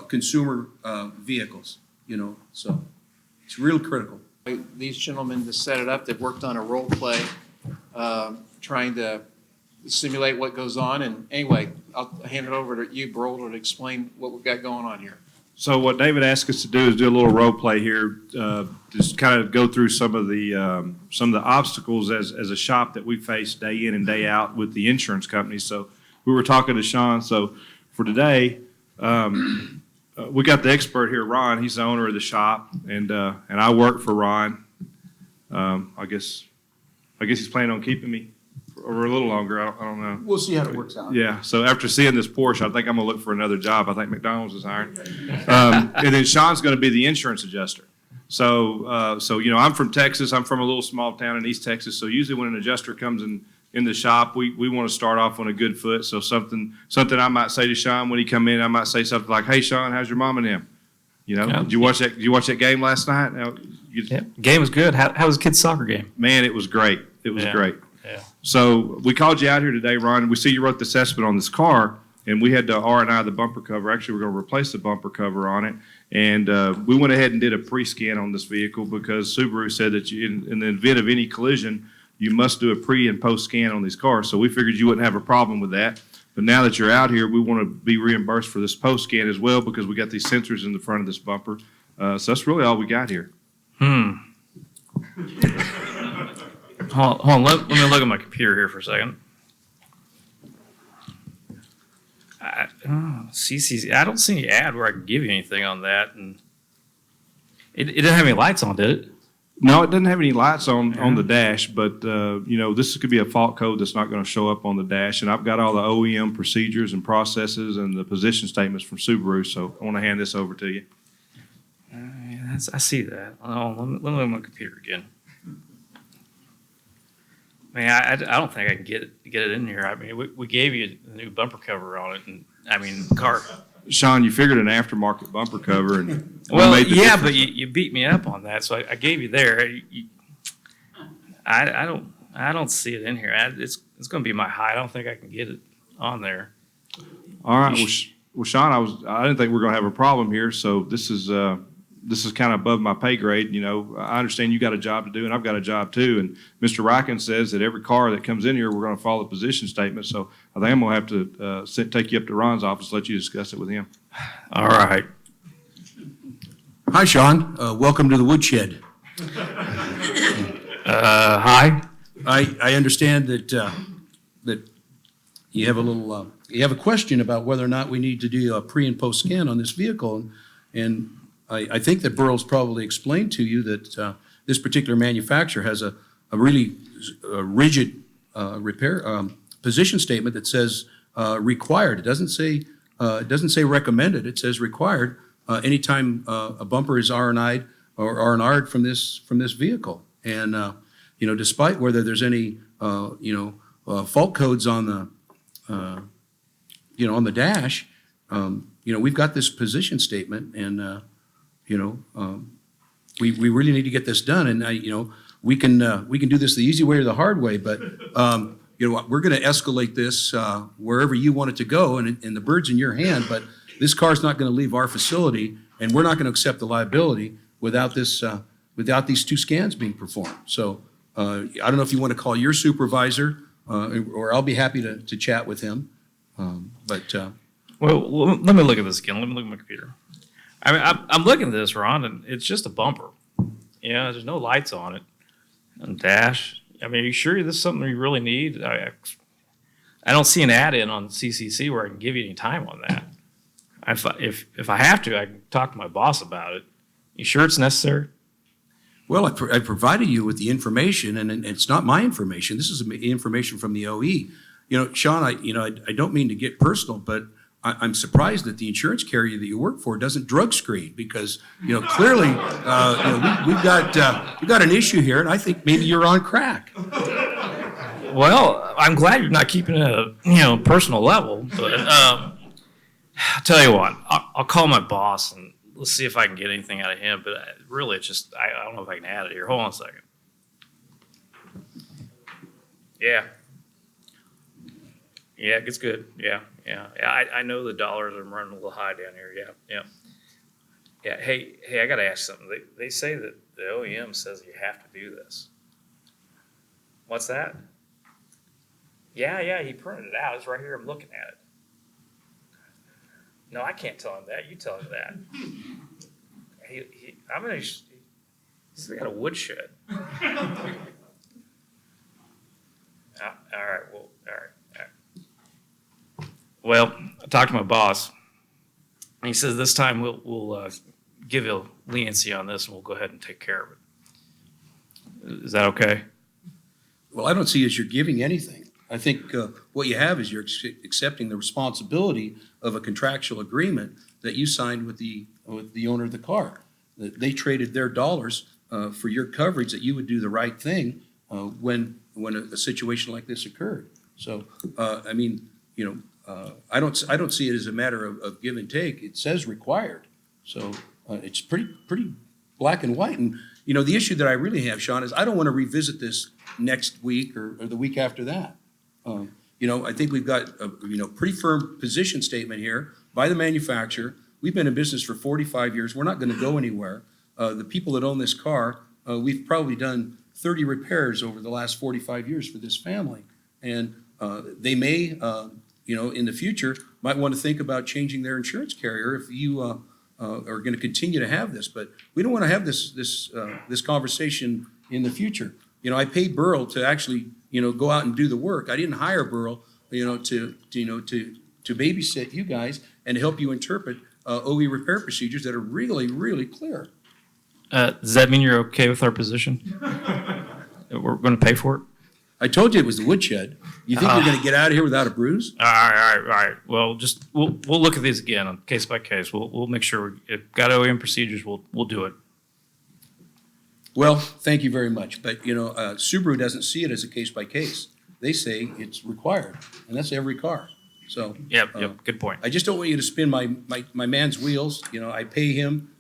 Speaker 3: consumer vehicles, so it's real critical.
Speaker 1: These gentlemen that set it up, they've worked on a role play, trying to simulate what goes on. And anyway, I'll hand it over to you, Brold, to explain what we've got going on here.
Speaker 2: So what David asked us to do is do a little role play here, just kind of go through some of the obstacles as a shop that we face day in and day out with the insurance companies. So we were talking to Sean. So for today, we got the expert here, Ron. He's the owner of the shop, and I work for Ron. I guess he's planning on keeping me for a little longer. I don't know.
Speaker 3: We'll see how it works out.
Speaker 2: Yeah. So after seeing this Porsche, I think I'm gonna look for another job. I think McDonald's is hiring. And then Sean's gonna be the insurance adjuster. So I'm from Texas. I'm from a little small town in East Texas. So usually when an adjuster comes in the shop, we want to start off on a good foot. So something I might say to Sean when he come in, I might say something like, "Hey, Sean, how's your mom and them?
Speaker 4: Yeah.
Speaker 2: Did you watch that game last night?"
Speaker 4: Game was good. How was the kids' soccer game?
Speaker 2: Man, it was great. It was great.
Speaker 4: Yeah.
Speaker 2: So we called you out here today, Ron, and we see you wrote the assessment on this car, and we had to R&I the bumper cover. Actually, we're going to replace the bumper cover on it, and we went ahead and did a pre-scan on this vehicle because Subaru said that in the event of any collision, you must do a pre and post scan on these cars. So we figured you wouldn't have a problem with that. But now that you're out here, we want to be reimbursed for this post scan as well because we got these sensors in the front of this bumper. So that's really all we got here.
Speaker 4: Hold on. Let me look at my computer here for a second. CCC. I don't see any ad where I can give you anything on that, and it didn't have any lights on, did it?
Speaker 2: No, it doesn't have any lights on the dash, but this could be a fault code that's not going to show up on the dash. And I've got all the OEM procedures and processes and the position statements from Subaru, so I want to hand this over to you.
Speaker 4: I see that. Oh, let me look at my computer again. Man, I don't think I can get it in here. I mean, we gave you a new bumper cover on it, and I mean, car.
Speaker 2: Sean, you figured an aftermarket bumper cover, and
Speaker 4: Well,
Speaker 2: made the
Speaker 4: yeah,
Speaker 2: difference.
Speaker 4: but you beat me up on that, so I gave you there. I don't see it in here. It's going to be my height. I don't think I can get it on there.
Speaker 2: All right. Well, Sean, I didn't think we were going to have a problem here. So this is kind of above my pay grade. I understand you got a job to do, and I've got a job too. And Mr. Riken says that every car that comes in here, we're going to follow the position statement. So I think I'm going to have to take you up to Ron's office, let you discuss it with him.
Speaker 4: All right.
Speaker 3: Hi, Sean. Welcome to the woodshed.
Speaker 4: Hi.
Speaker 3: I understand that you have a question about whether or not we need to do a pre and post scan on this vehicle, and I think that Burrell's probably explained to you that this particular manufacturer has a really rigid repair position statement that says required. It doesn't say recommended. It says required anytime a bumper is R&I'd or R&R'd from this vehicle. And despite whether there's any fault codes on the dash, we've got this position statement, and we really need to get this done. And we can do this the easy way or the hard way, but we're going to escalate this wherever you want it to go, and the bird's in your hand. But this car's not going to leave our facility, and we're not going to accept the liability without these two scans being performed. So I don't know if you want to call your supervisor, or I'll be happy to chat with him.
Speaker 4: Well, let me look at this again. Let me look at my computer. I mean, I'm looking at this, Ron, and it's just a bumper. There's no lights on it. And dash. I mean, are you sure this is something you really need? I don't see an add-in on CCC where I can give you any time on that. If I have to, I can talk to my boss about it. You sure it's necessary?
Speaker 3: Well, I provided you with the information, and it's not my information. This is information from the OE. Sean, I don't mean to get personal, but I'm surprised that the insurance carrier that you work for doesn't drug screen because, clearly, we've got an issue here, and I think maybe you're on crack.
Speaker 4: Well, I'm glad you're not keeping it at a personal level, but I'll tell you what, I'll call my boss and let's see if I can get anything out of him. But really, it's just I don't know if I can add it here. Hold on a second. Yeah, it gets good. Yeah. I know the dollars are running a little high down here. Yeah. Hey, I got to ask something. They say that the OEM says you have to do this. What's that? Yeah, he printed it out. It's right here. I'm looking at it. No, I can't tell him that. You tell him that. He's got a woodshed. All right. Well, I talked to my boss, and he says this time we'll give you leniency on this, and we'll go ahead and take care of it. Is that okay?
Speaker 3: Well, I don't see as you're giving anything. I think what you have is you're accepting the responsibility of a contractual agreement that you signed with the owner of the car. That they traded their dollars for your coverage, that you would do the right thing when a situation like this occurred. So, I don't see it as a matter of give and take. It says required. So it's pretty black and white. And, the issue that I really have, Sean, is I don't want to revisit this next week or the week after that. I think we've got a pretty firm position statement here by the manufacturer. We've been in business for 45 years. We're not going to go anywhere. The people that own this car, we've probably done 30 repairs over the last 45 years for this family. And they may, in the future, might want to think about changing their insurance carrier if you are going to continue to have this. But we don't want to have this conversation in the future. I paid Burl to actually, go out and do the work. I didn't hire Burl, to babysit you guys and to help you interpret OE repair procedures that are really, really clear.
Speaker 4: Does that mean you're okay with our position? We're going to pay for it?
Speaker 3: I told you it was the woodshed. You think you're going to get out of here without a bruise?
Speaker 4: All right. Well, we'll look at these again on case by case. We'll make sure if got OEM procedures, we'll do it.
Speaker 3: Well, thank you very much. But, Subaru doesn't see it as a case by case. They say it's required, and that's every car. So.
Speaker 4: Yep. Good point.
Speaker 3: I just don't want you to spin my man's wheels. I pay him.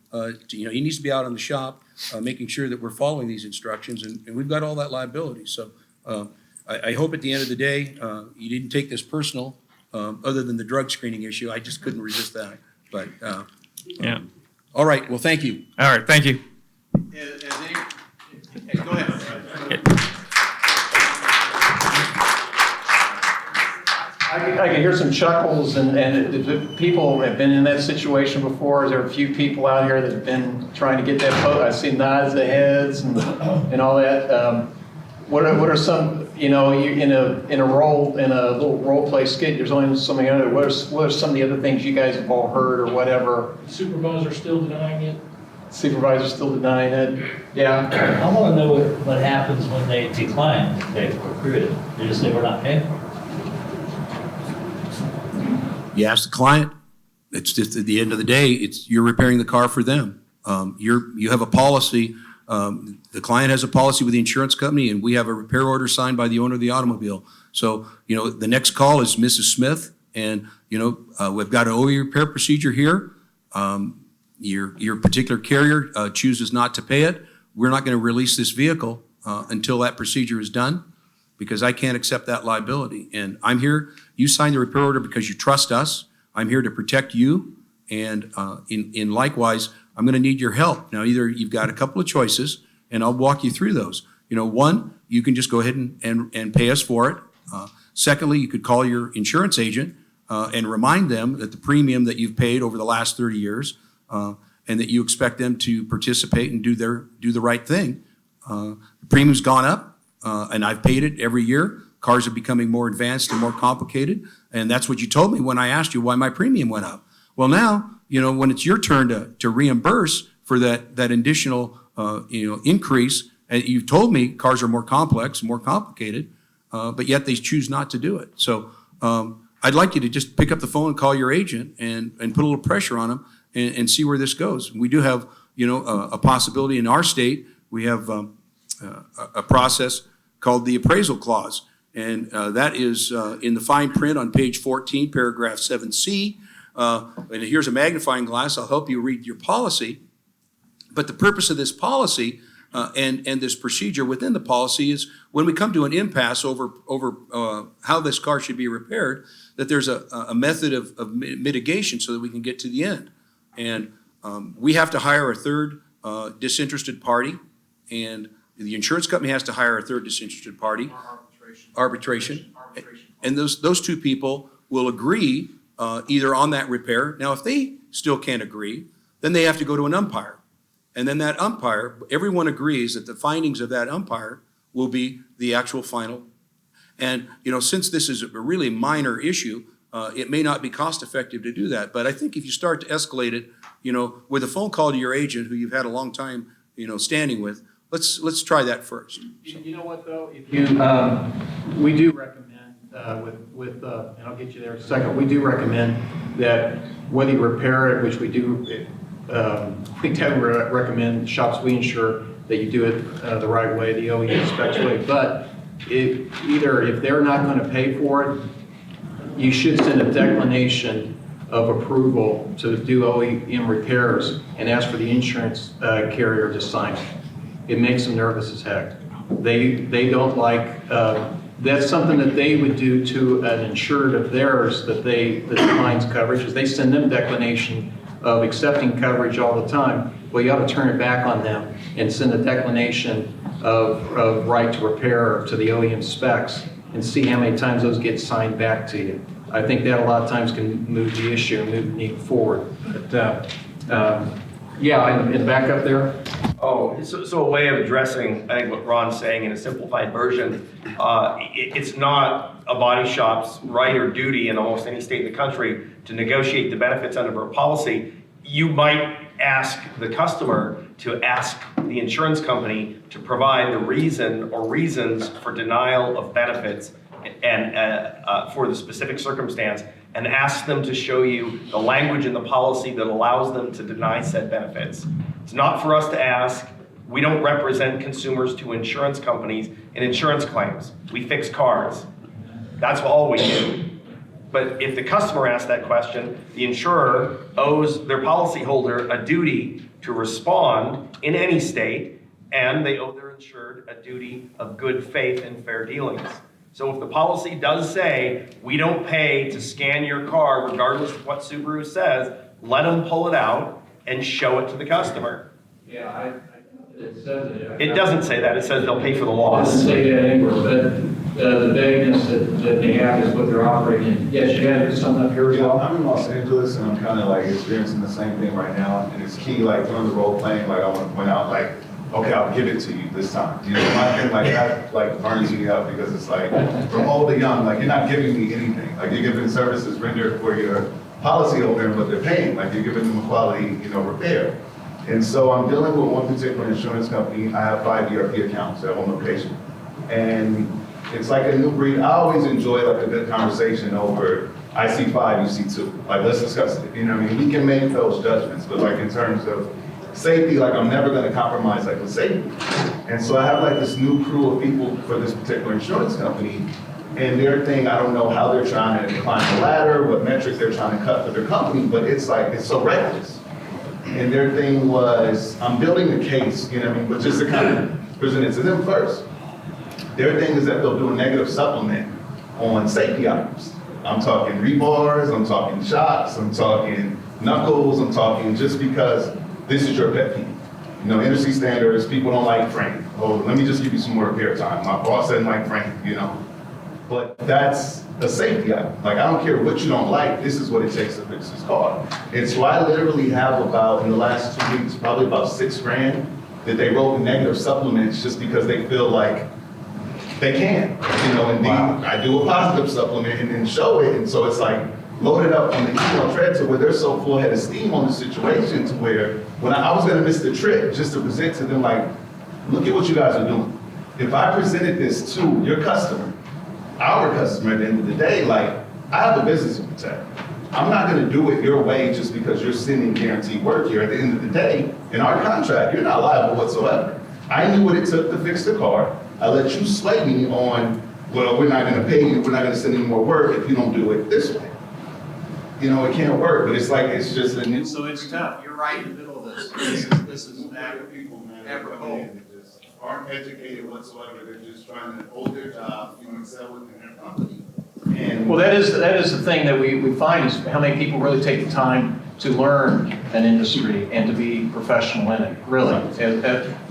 Speaker 3: He needs to be out on the shop, making sure that we're following these instructions, and we've got all that liability. So I hope at the end of the day, you didn't take this personal, other than the drug screening issue. I just couldn't resist that. But
Speaker 4: yeah.
Speaker 3: All right. Well, thank you.
Speaker 4: All right. Thank you.
Speaker 1: Go ahead. I can hear some chuckles, and the people have been in that situation before. There are a few people out here that have been trying to get that vote. I see nods of heads and all that. What are some, you in a little role play skit, there's only so many other, what are some of the other things you guys have all heard or whatever?
Speaker 6: Supervisor still denying it?
Speaker 1: Supervisor still denying it? Yeah.
Speaker 6: I want to know what happens when they decline to pay for credit. They just say we're not paying.
Speaker 3: You ask the client. It's just at the end of the day, you're repairing the car for them. You have a policy. The client has a policy with the insurance company, and we have a repair order signed by the owner of the automobile. So, the next call is Mrs. Smith, and, we've got an OE repair procedure here. Your particular carrier chooses not to pay it. We're not going to release this vehicle until that procedure is done, because I can't accept that liability. And I'm here. You signed the repair order because you trust us. I'm here to protect you. And in likewise, I'm going to need your help. Now, either you've got a couple of choices, and I'll walk you through those. One, you can just go ahead and pay us for it. Secondly, you could call your insurance agent and remind them that the premium that you've paid over the last 30 years, and that you expect them to participate and do the right thing. The premium's gone up, and I've paid it every year. Cars are becoming more advanced and more complicated, and that's what you told me when I asked you why my premium went up. Well, now, when it's your turn to reimburse for that additional, increase, and you've told me cars are more complex, more complicated, but yet they choose not to do it. So I'd like you to just pick up the phone and call your agent and put a little pressure on them and see where this goes. We do have, a possibility in our state. We have a process called the appraisal clause. And that is in the fine print on page 14, paragraph 7C. And here's a magnifying glass. I'll help you read your policy. But the purpose of this policy and this procedure within the policy is when we come to an impasse over how this car should be repaired, that there's a method of mitigation so that we can get to the end. And we have to hire a third disinterested party, and the insurance company has to hire a third disinterested party. Arbitration. And those two people will agree either on that repair. Now, if they still can't agree, then they have to go to an umpire. And then that umpire, everyone agrees that the findings of that umpire will be the actual final. And, since this is a really minor issue, it may not be cost effective to do that. But I think if you start to escalate it, with a phone call to your agent who you've had a long time, standing with, let's try that first.
Speaker 7: You know what, though? If you, we do recommend, and I'll get you there in a second, we do recommend that whether you repair it, which we do recommend shops we insure that you do it the right way, the OEM specs way. But if they're not going to pay for it, you should send a declination of approval to do OEM repairs and ask for the insurance carrier to sign it. It makes them nervous as heck. They don't like, that's something that they would do to an insured of theirs that declines coverage, is they send them declination of accepting coverage all the time. Well, you ought to turn it back on them and send a declination of right to repair to the OEM specs and see how many times those get signed back to you. I think that a lot of times can move the issue and move the need forward. But yeah, and back up there.
Speaker 8: Oh, so a way of addressing, I think, what Ron's saying in a simplified version, it's not a body shop's right or duty in almost any state in the country to negotiate the benefits under a policy. You might ask the customer to ask the insurance company to provide the reason or reasons for denial of benefits and for the specific circumstance, and ask them to show you the language in the policy that allows them to deny said benefits. It's not for us to ask. We don't represent consumers to insurance companies in insurance claims. We fix cars. That's all we do. But if the customer asks that question, the insurer owes their policyholder a duty to respond in any state, and they owe their insured a duty of good faith and fair dealings. So if the policy does say, we don't pay to scan your car regardless of what Subaru says, let them pull it out and show it to the customer.
Speaker 7: Yeah, I it says it.
Speaker 8: It doesn't say that. It says they'll pay for the loss.
Speaker 7: It doesn't say that anywhere, but the vagueness that they have is what they're operating in. Yes, you had something up here as well?
Speaker 9: I'm in Los Angeles and I'm kind of like experiencing the same thing right now. And it's key, like during the role playing, like I want to point out, like, okay, I'll give it to you this time. You know, my thing, like that, like burns me up because it's like, from old to young, like you're not giving me anything. Like you're giving services rendered for your policy holder, but they're paying. Like you're giving them a quality, repair. And so I'm dealing with one particular insurance company. I have 5 ERP accounts at one location. And it's like a new breed. I always enjoy like a good conversation over, I see 5, you see 2. Like let's discuss it. You know what I mean? We can make those judgments, but like in terms of safety, like I'm never gonna compromise like with safety. And so I have like this new crew of people for this particular insurance company, and their thing, I don't know how they're trying to climb the ladder, what metrics they're trying to cut for their company, but it's like, it's so reckless. And their thing was, I'm building a case, but just to kind of present it to them first. Their thing is that they'll do a negative supplement on safety items. I'm talking rebars, I'm talking shocks, I'm talking knuckles, I'm talking just because this is your pet peeve. Industry standards, people don't like frame. Oh, let me just give you some more repair time. My boss doesn't like frame, But that's a safety item. Like, I don't care what you don't like, this is what it takes to fix this car. And so I literally have about, in the last 2 weeks, probably about $6,000 that they wrote in negative supplements just because they feel like they can. And then I do a positive supplement and then show it. And so it's like, loaded up on the email thread to where they're so full head of steam on the situation to where when I was gonna miss the trip just to present to them like, look at what you guys are doing. If I presented this to your customer, our customer at the end of the day, like I have a business to protect. I'm not gonna do it your way just because you're sending guaranteed work here. At the end of the day, in our contract, you're not liable whatsoever. I knew what it took to fix the car. I let you sway me on, well, we're not gonna pay you, we're not gonna send any more work if you don't do it this way. You know, it can't work, but it's like, it's just a new.
Speaker 7: So it's tough. You're right in the middle of this. This is
Speaker 9: People, man,
Speaker 7: apropos.
Speaker 9: that just aren't educated whatsoever. They're just trying to hold their job, you know, excel within their company. And
Speaker 7: Well, that is the thing that we find is how many people really take the time to learn an industry and to be professional in it, really.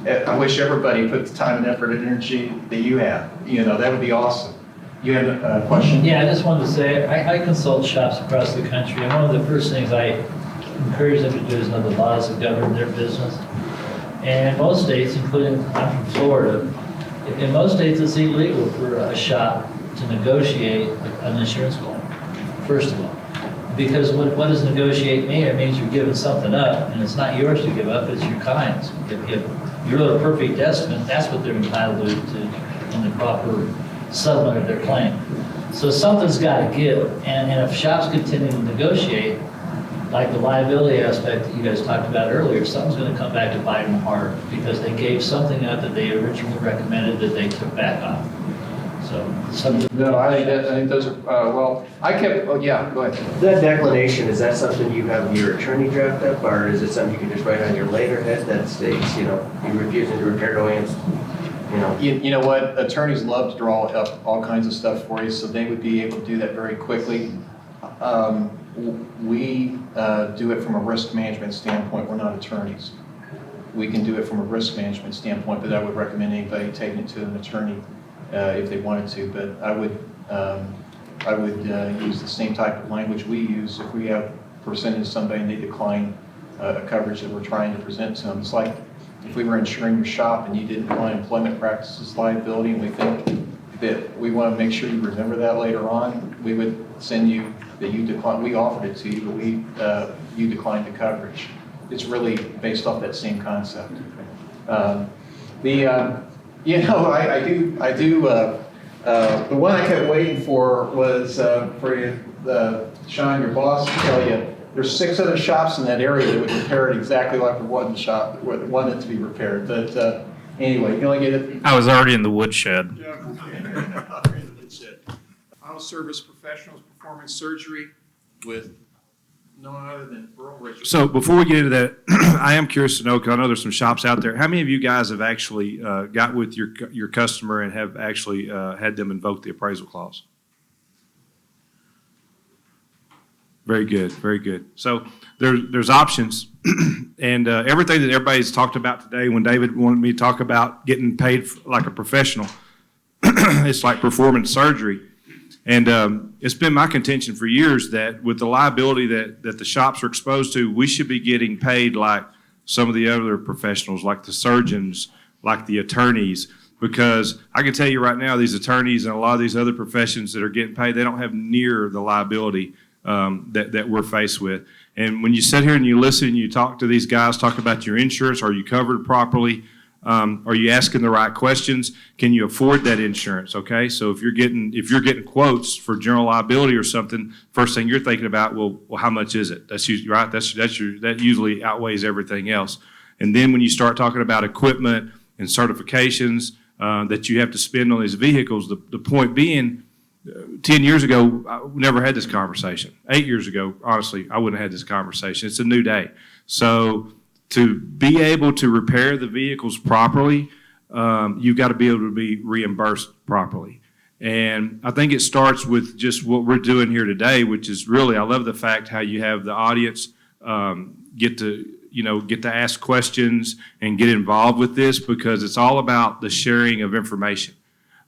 Speaker 7: I wish everybody put the time and effort and energy that you have. You know, that would be awesome. You have a question?
Speaker 6: Yeah, I just wanted to say, I consult shops across the country, and one of the first things I encourage them to do is know the laws that govern their business. And in most states, including, I'm from Florida, in most states it's illegal for a shop to negotiate an insurance claim, first of all. Because what does negotiate mean? It means you're giving something up, and it's not yours to give up, it's your client's. If you wrote a perfect estimate, that's what they're entitled to in the proper settlement of their claim. So something's got to give, and if shops continue to negotiate, like the liability aspect that you guys talked about earlier, something's going to come back to bite them hard because they gave something up that they originally recommended that they took back off. So something.
Speaker 7: No, I think those are, yeah, go ahead.
Speaker 10: That declination, is that something you have your attorney draft up, or is it something you can just write on your letterhead that states, you're refusing to repair going,
Speaker 7: You know what, attorneys love to draw up all kinds of stuff for you, so they would be able to do that very quickly. We do it from a risk management standpoint, we're not attorneys. We can do it from a risk management standpoint, but I would recommend anybody taking it to an attorney if they wanted to, but I would use the same type of language we use if we have presented somebody and they decline a coverage that we're trying to present to them. It's like if we were insuring your shop and you didn't decline employment practices liability, and we think that we want to make sure you remember that later on, we would send you that you declined. We offered it to you, but you declined the coverage. It's really based off that same concept. I do. The one I kept waiting for was for you, Sean, your boss, to tell you there's 6 other shops in that area that would repair it exactly like the one shop, the one that's to be repaired. But anyway, you can only get it.
Speaker 4: I was already in the woodshed.
Speaker 1: Auto Service Professionals Performance Surgery with no one other than Earl Richards.
Speaker 2: So before we get into that, I am curious to know, because I know there's some shops out there, how many of you guys have actually got with your customer and have actually had them invoke the appraisal clause? Very good, very good. So there's options, and everything that everybody's talked about today, when David wanted me to talk about getting paid like a professional, it's like performance surgery. And it's been my contention for years that with the liability that the shops are exposed to, we should be getting paid like some of the other professionals, like the surgeons, like the attorneys, because I can tell you right now, these attorneys and a lot of these other professions that are getting paid, they don't have near the liability that we're faced with. And when you sit here and you listen and you talk to these guys, talk about your insurance, are you covered properly? Are you asking the right questions? Can you afford that insurance? Okay, so if you're getting quotes for general liability or something, first thing you're thinking about, well, how much is it? That's usually right. That usually outweighs everything else. And then when you start talking about equipment and certifications that you have to spend on these vehicles, the point being, 10 years ago, I never had this conversation. 8 years ago, honestly, I wouldn't have had this conversation. It's a new day. So to be able to repair the vehicles properly, you've got to be able to be reimbursed properly. And I think it starts with just what we're doing here today, which is really, I love the fact how you have the audience get to ask questions and get involved with this, because it's all about the sharing of information.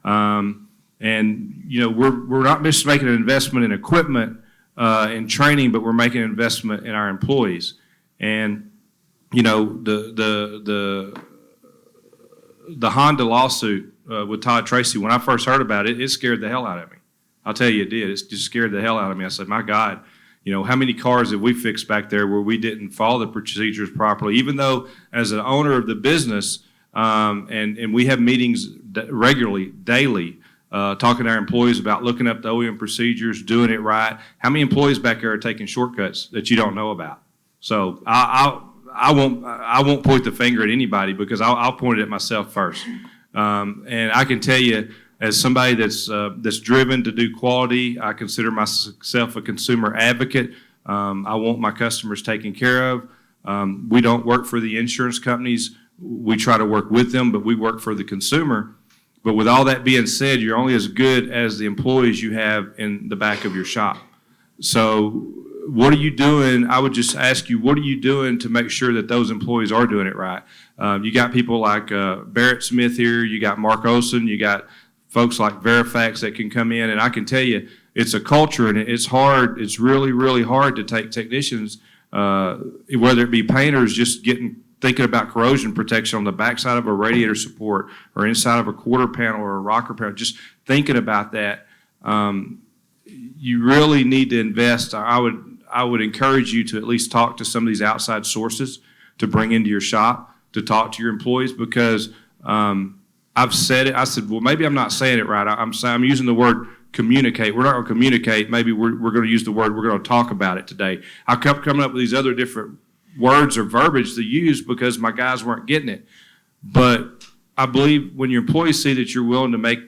Speaker 2: And we're not just making an investment in equipment and training, but we're making an investment in our employees. And the Honda lawsuit with Todd Tracy, when I first heard about it, it scared the hell out of me. I'll tell you, it did. It just scared the hell out of me. I said, my God, how many cars have we fixed back there where we didn't follow the procedures properly, even though as an owner of the business, and we have meetings regularly, daily, talking to our employees about looking up the OEM procedures, doing it right. How many employees back there are taking shortcuts that you don't know about? So I won't point the finger at anybody because I'll point it at myself first. And I can tell you, as somebody that's driven to do quality, I consider myself a consumer advocate. I want my customers taken care of. We don't work for the insurance companies. We try to work with them, but we work for the consumer. But with all that being said, you're only as good as the employees you have in the back of your shop. So what are you doing? I would just ask you, what are you doing to make sure that those employees are doing it right? You got people like Barrett Smith here. You got Mark Olson. You got folks like Verifax that can come in. And I can tell you, it's a culture, and it's hard. It's really, really hard to take technicians, whether it be painters, just thinking about corrosion protection on the backside of a radiator support or inside of a quarter panel or a rocker panel, just thinking about that. You really need to invest. I would encourage you to at least talk to some of these outside sources to bring into your shop, to talk to your employees, because I've said it. I said, well, maybe I'm not saying it right. I'm using the word communicate. We're not going to communicate. Maybe we're going to use the word, we're going to talk about it today. I kept coming up with these other different words or verbiage to use because my guys weren't getting it. But I believe when your employees see that you're willing to make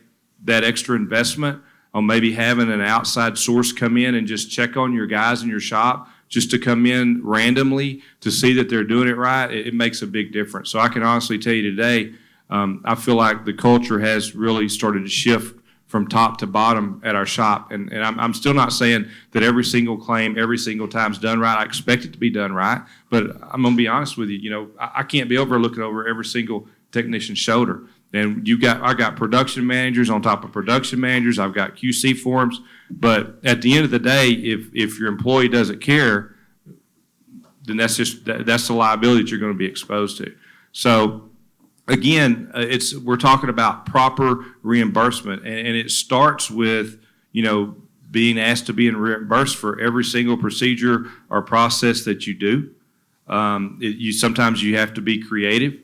Speaker 2: that extra investment on maybe having an outside source come in and just check on your guys in your shop, just to come in randomly to see that they're doing it right, it makes a big difference. So I can honestly tell you today, I feel like the culture has really started to shift from top to bottom at our shop. And I'm still not saying that every single claim, every single time is done right. I expect it to be done right. But I'm going to be honest with you. I can't be looking over every single technician's shoulder. And I got production managers on top of production managers. I've got QC forms. But at the end of the day, if your employee doesn't care, then that's the liability that you're going to be exposed to. So again, we're talking about proper reimbursement, and it starts with being asked to be reimbursed for every single procedure or process that you do. Sometimes you have to be creative.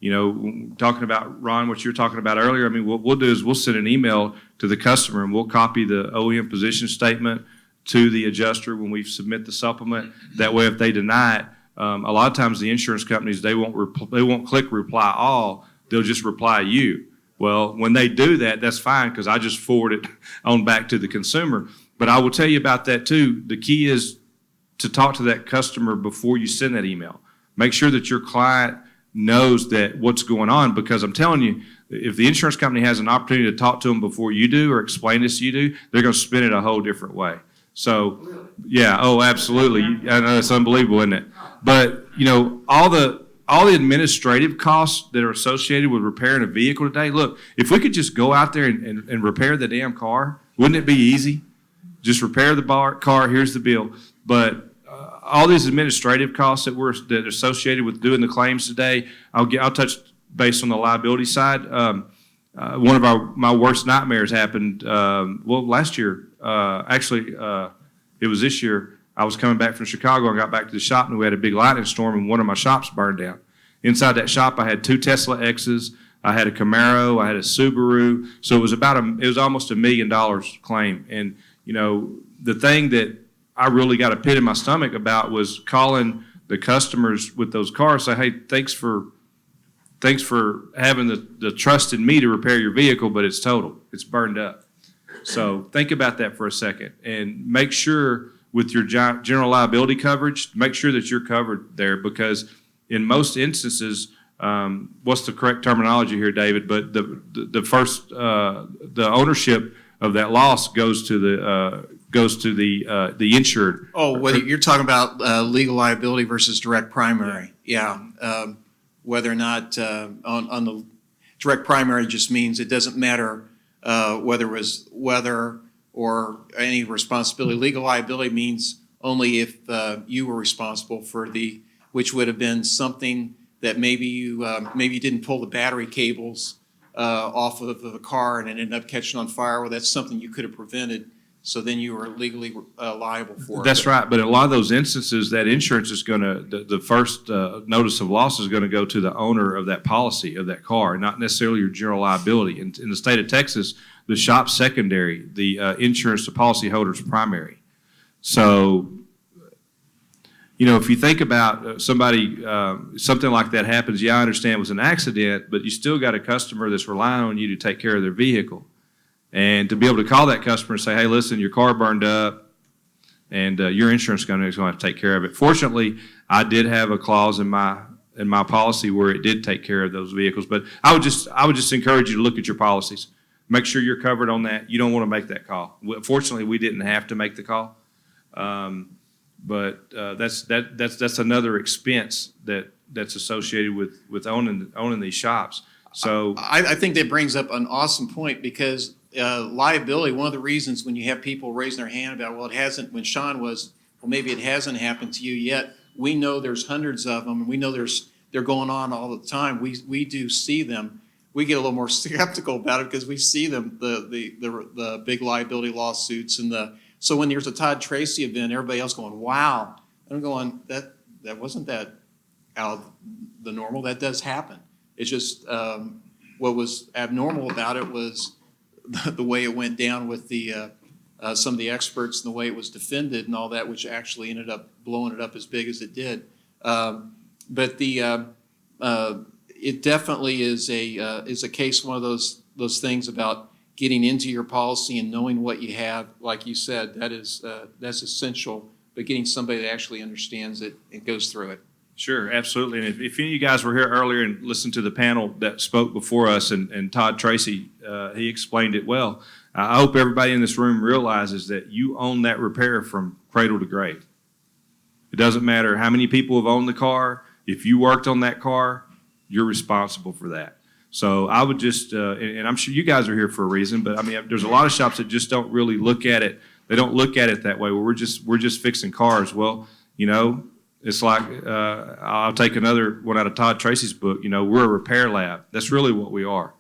Speaker 2: Talking about, Ron, what you're talking about earlier, I mean, what we'll do is we'll send an email to the customer and we'll copy the OEM position statement to the adjuster when we submit the supplement. That way, if they deny it, a lot of times the insurance companies, they won't click reply all, they'll just reply you. Well, when they do that, that's fine because I just forward it on back to the consumer. But I will tell you about that too. The key is to talk to that customer before you send that email. Make sure that your client knows that what's going on, because I'm telling you, if the insurance company has an opportunity to talk to them before you do or explain this to you do, they're going to spin it a whole different way. So, yeah, oh, absolutely. I know it's unbelievable, isn't it? But, all the administrative costs that are associated with repairing a vehicle today, look, if we could just go out there and repair the damn car, wouldn't it be easy? Just repair the car, here's the bill. But all these administrative costs that are associated with doing the claims today, I'll touch base on the liability side. One of my worst nightmares happened, last year. It was this year. I was coming back from Chicago and got back to the shop, and we had a big lightning storm, and one of my shops burned down. Inside that shop, I had 2 Tesla X's, I had a Camaro, I had a Subaru. So it was almost $1 million claim. And the thing that I really got a pit in my stomach about was calling the customers with those cars, say, hey, thanks for having the trust in me to repair your vehicle, but it's total. It's burned up. So think about that for a second and make sure with your general liability coverage, make sure that you're covered there, because in most instances, what's the correct terminology here, David? But the ownership of that loss goes to the insured.
Speaker 1: Oh, whether you're talking about legal liability versus direct primary. Yeah. Whether or not on the direct primary just means it doesn't matter whether it was weather or any responsibility. Legal liability means only if you were responsible for which would have been something that maybe you didn't pull the battery cables off of the car and it ended up catching on fire. Well, that's something you could have prevented So then you are legally liable for it.
Speaker 2: That's right, but in a lot of those instances, that insurance is gonna, the first notice of loss is gonna go to the owner of that policy, of that car, not necessarily your general liability. In the state of Texas, the shop's secondary, the insurance, the policyholder's primary. So, you know, if you think about somebody, something like that happens, yeah, I understand it was an accident, but you still got a customer that's relying on you to take care of their vehicle. And to be able to call that customer and say, hey, listen, your car burned up and your insurance company is going to have to take care of it. Fortunately, I did have a clause in my policy where it did take care of those vehicles. But I would just encourage you to look at your policies. Make sure you're covered on that. You don't want to make that call. Fortunately, we didn't have to make the call. But that's another expense that's associated with owning these shops. So
Speaker 1: I think that brings up an awesome point because liability, one of the reasons when you have people raising their hand about, well, it hasn't, when Sean was, well, maybe it hasn't happened to you yet. We know there's hundreds of them, and we know they're going on all the time. We do see them. We get a little more skeptical about it because we see them, the big liability lawsuits so when there's a Todd Tracy event, everybody else going, wow. And I'm going, that wasn't that out of the normal. That does happen. It's just what was abnormal about it was the way it went down with some of the experts and the way it was defended and all that, which actually ended up blowing it up as big as it did. But it definitely is a case, one of those things about getting into your policy and knowing what you have. Like you said, that's essential. But getting somebody that actually understands it and goes through it.
Speaker 2: Sure, absolutely. And if any of you guys were here earlier and listened to the panel that spoke before us, and Todd Tracy, he explained it well. I hope everybody in this room realizes that you own that repair from cradle to grave. It doesn't matter how many people have owned the car. If you worked on that car, you're responsible for that. So I would just, and I'm sure you guys are here for a reason, but I mean, there's a lot of shops that just don't really look at it. They don't look at it that way. Well, we're just fixing cars. Well, you know, it's like, I'll take another one out of Todd Tracy's book. You know, we're a repair lab. That's really what we are.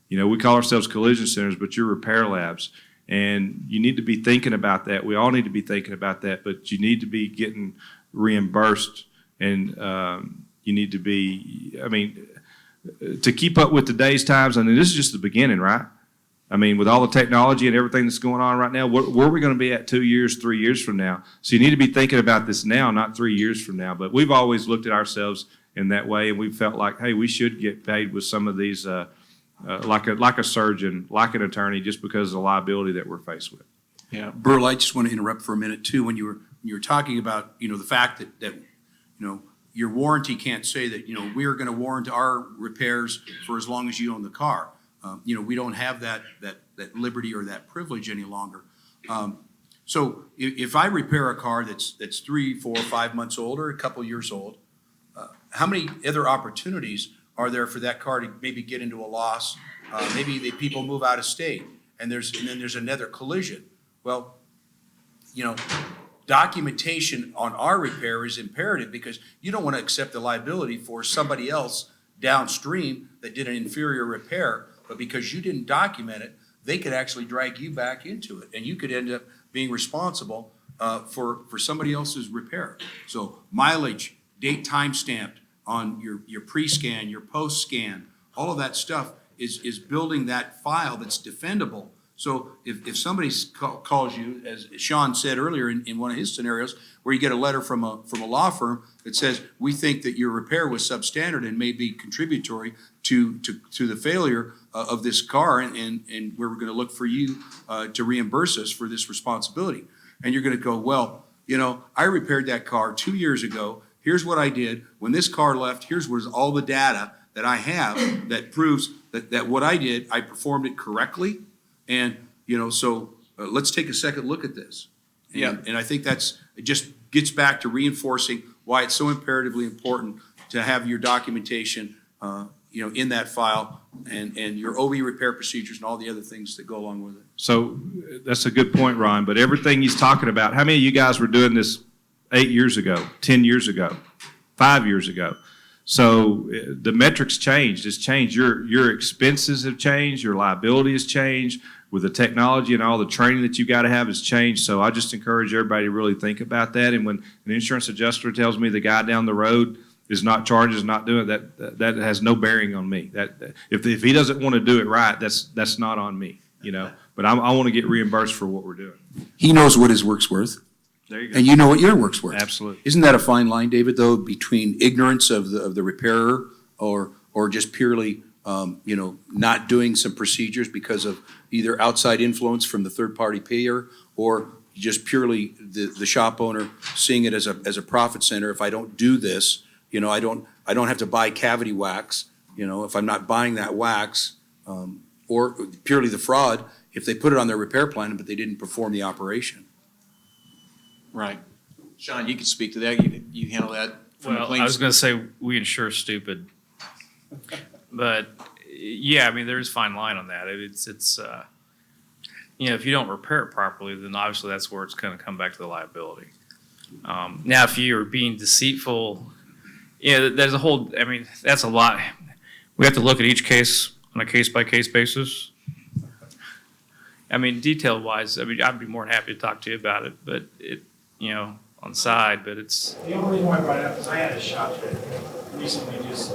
Speaker 2: You know, we call ourselves collision centers, but you're repair labs. And you need to be thinking about that. We all need to be thinking about that, but you need to be getting reimbursed, and you need to be, I mean, to keep up with today's times. I mean, this is just the beginning, right? I mean, with all the technology and everything that's going on right now, where are we going to be at 2 years, 3 years from now? So you need to be thinking about this now, not 3 years from now. But we've always looked at ourselves in that way, and we felt like, hey, we should get paid with some of these, like a surgeon, like an attorney, just because of the liability that we're faced with.
Speaker 3: Yeah, Burl, I just want to interrupt for a minute too. When you were talking about, you know, the fact that you know, your warranty can't say that, you know, we are going to warrant our repairs for as long as you own the car. You know, we don't have that liberty or that privilege any longer. So if I repair a car that's 3, 4, 5 months old or a couple years old, how many other opportunities are there for that car to maybe get into a loss? Maybe the people move out of state, and then there's another collision. Well, you know, documentation on our repair is imperative because you don't want to accept the liability for somebody else downstream that did an inferior repair, but because you didn't document it, they could actually drag you back into it, and you could end up being responsible for somebody else's repair. So mileage, date time stamped on your pre-scan, your post-scan, all of that stuff is building that file that's defendable. So if somebody calls you, as Sean said earlier in one of his scenarios, where you get a letter from a law firm that says, we think that your repair was substandard and may be contributory to the failure of this car, and we're going to look for you to reimburse us for this responsibility. And you're going to go, well, you know, I repaired that car 2 years ago. Here's what I did. When this car left, here's what is all the data that I have that proves that what I did, I performed it correctly. And, you know, so let's take a second look at this. And I think it just gets back to reinforcing why it's so imperatively important to have your documentation, you know, in that file and your OE repair procedures and all the other things that go along with it.
Speaker 2: So that's a good point, Ron. But everything he's talking about, how many of you guys were doing this 8 years ago, 10 years ago, 5 years ago? So the metrics changed. It's changed. Your expenses have changed. Your liability has changed. With the technology and all the training that you've got to have has changed. So I just encourage everybody to really think about that. And when an insurance adjuster tells me the guy down the road is not charged, is not doing it, that has no bearing on me. If he doesn't want to do it right, that's not on me, you know. But I want to get reimbursed for what we're doing.
Speaker 11: He knows what his work's worth,
Speaker 2: There you go.
Speaker 11: and you know what your work's worth.
Speaker 2: Absolutely.
Speaker 11: Isn't that a fine line, David, though, between ignorance of the repairer or just purely, not doing some procedures because of either outside influence from the third-party payer or just purely the shop owner seeing it as a profit center? If I don't do this, I don't have to buy cavity wax, if I'm not buying that wax, or purely the fraud, if they put it on their repair plan, but they didn't perform the operation.
Speaker 1: Right. Sean, you could speak to that. You handle that from the
Speaker 4: Well,
Speaker 1: claims.
Speaker 4: I was going to say we insure stupid, but yeah, I mean there's a fine line on that. It's if you don't repair it properly, then obviously that's where it's going to come back to the liability. Now, if you're being deceitful, there's a whole. I mean, that's a lot. We have to look at each case on a case by case basis. I mean, detail wise, I'd be more than happy to talk to you about it, but on the side, but it's.
Speaker 12: The only reason why I brought it up is I had a shop that recently just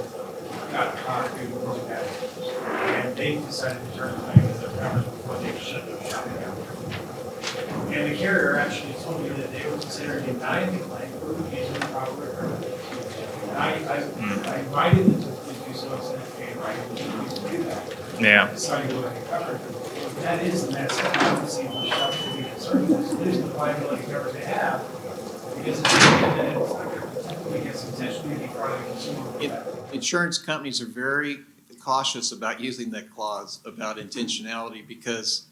Speaker 12: got caught doing really bad. And they decided to turn the claim as a coverage before they shut their shop down. And the carrier actually told me that they were considering denying the claim for refusing the proper repair. And I invited them to do so, and said, okay, right, we can do that.
Speaker 4: Yeah.
Speaker 12: Decided to go ahead and cover it. That is, and that's, I don't see the shop should be concerned with, so there's the liability coverage they have. Because it's I guess intentionally defrauding the consumer with that.
Speaker 1: Insurance companies are very cautious about using that clause about intentionality because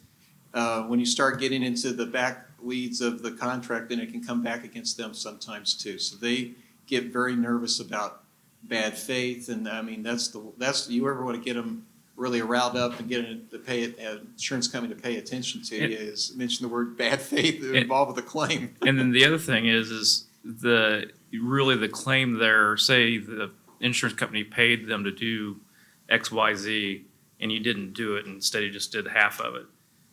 Speaker 1: when you start getting into the back weeds of the contract, then it can come back against them sometimes too. So they get very nervous about bad faith, and I mean that's you ever want to get them really riled up and get an insurance company to pay attention to you is mention the word bad faith involved with the claim.
Speaker 4: And then the other thing is the claim there. Say the insurance company paid them to do X, Y, Z, and you didn't do it, and instead you just did half of it.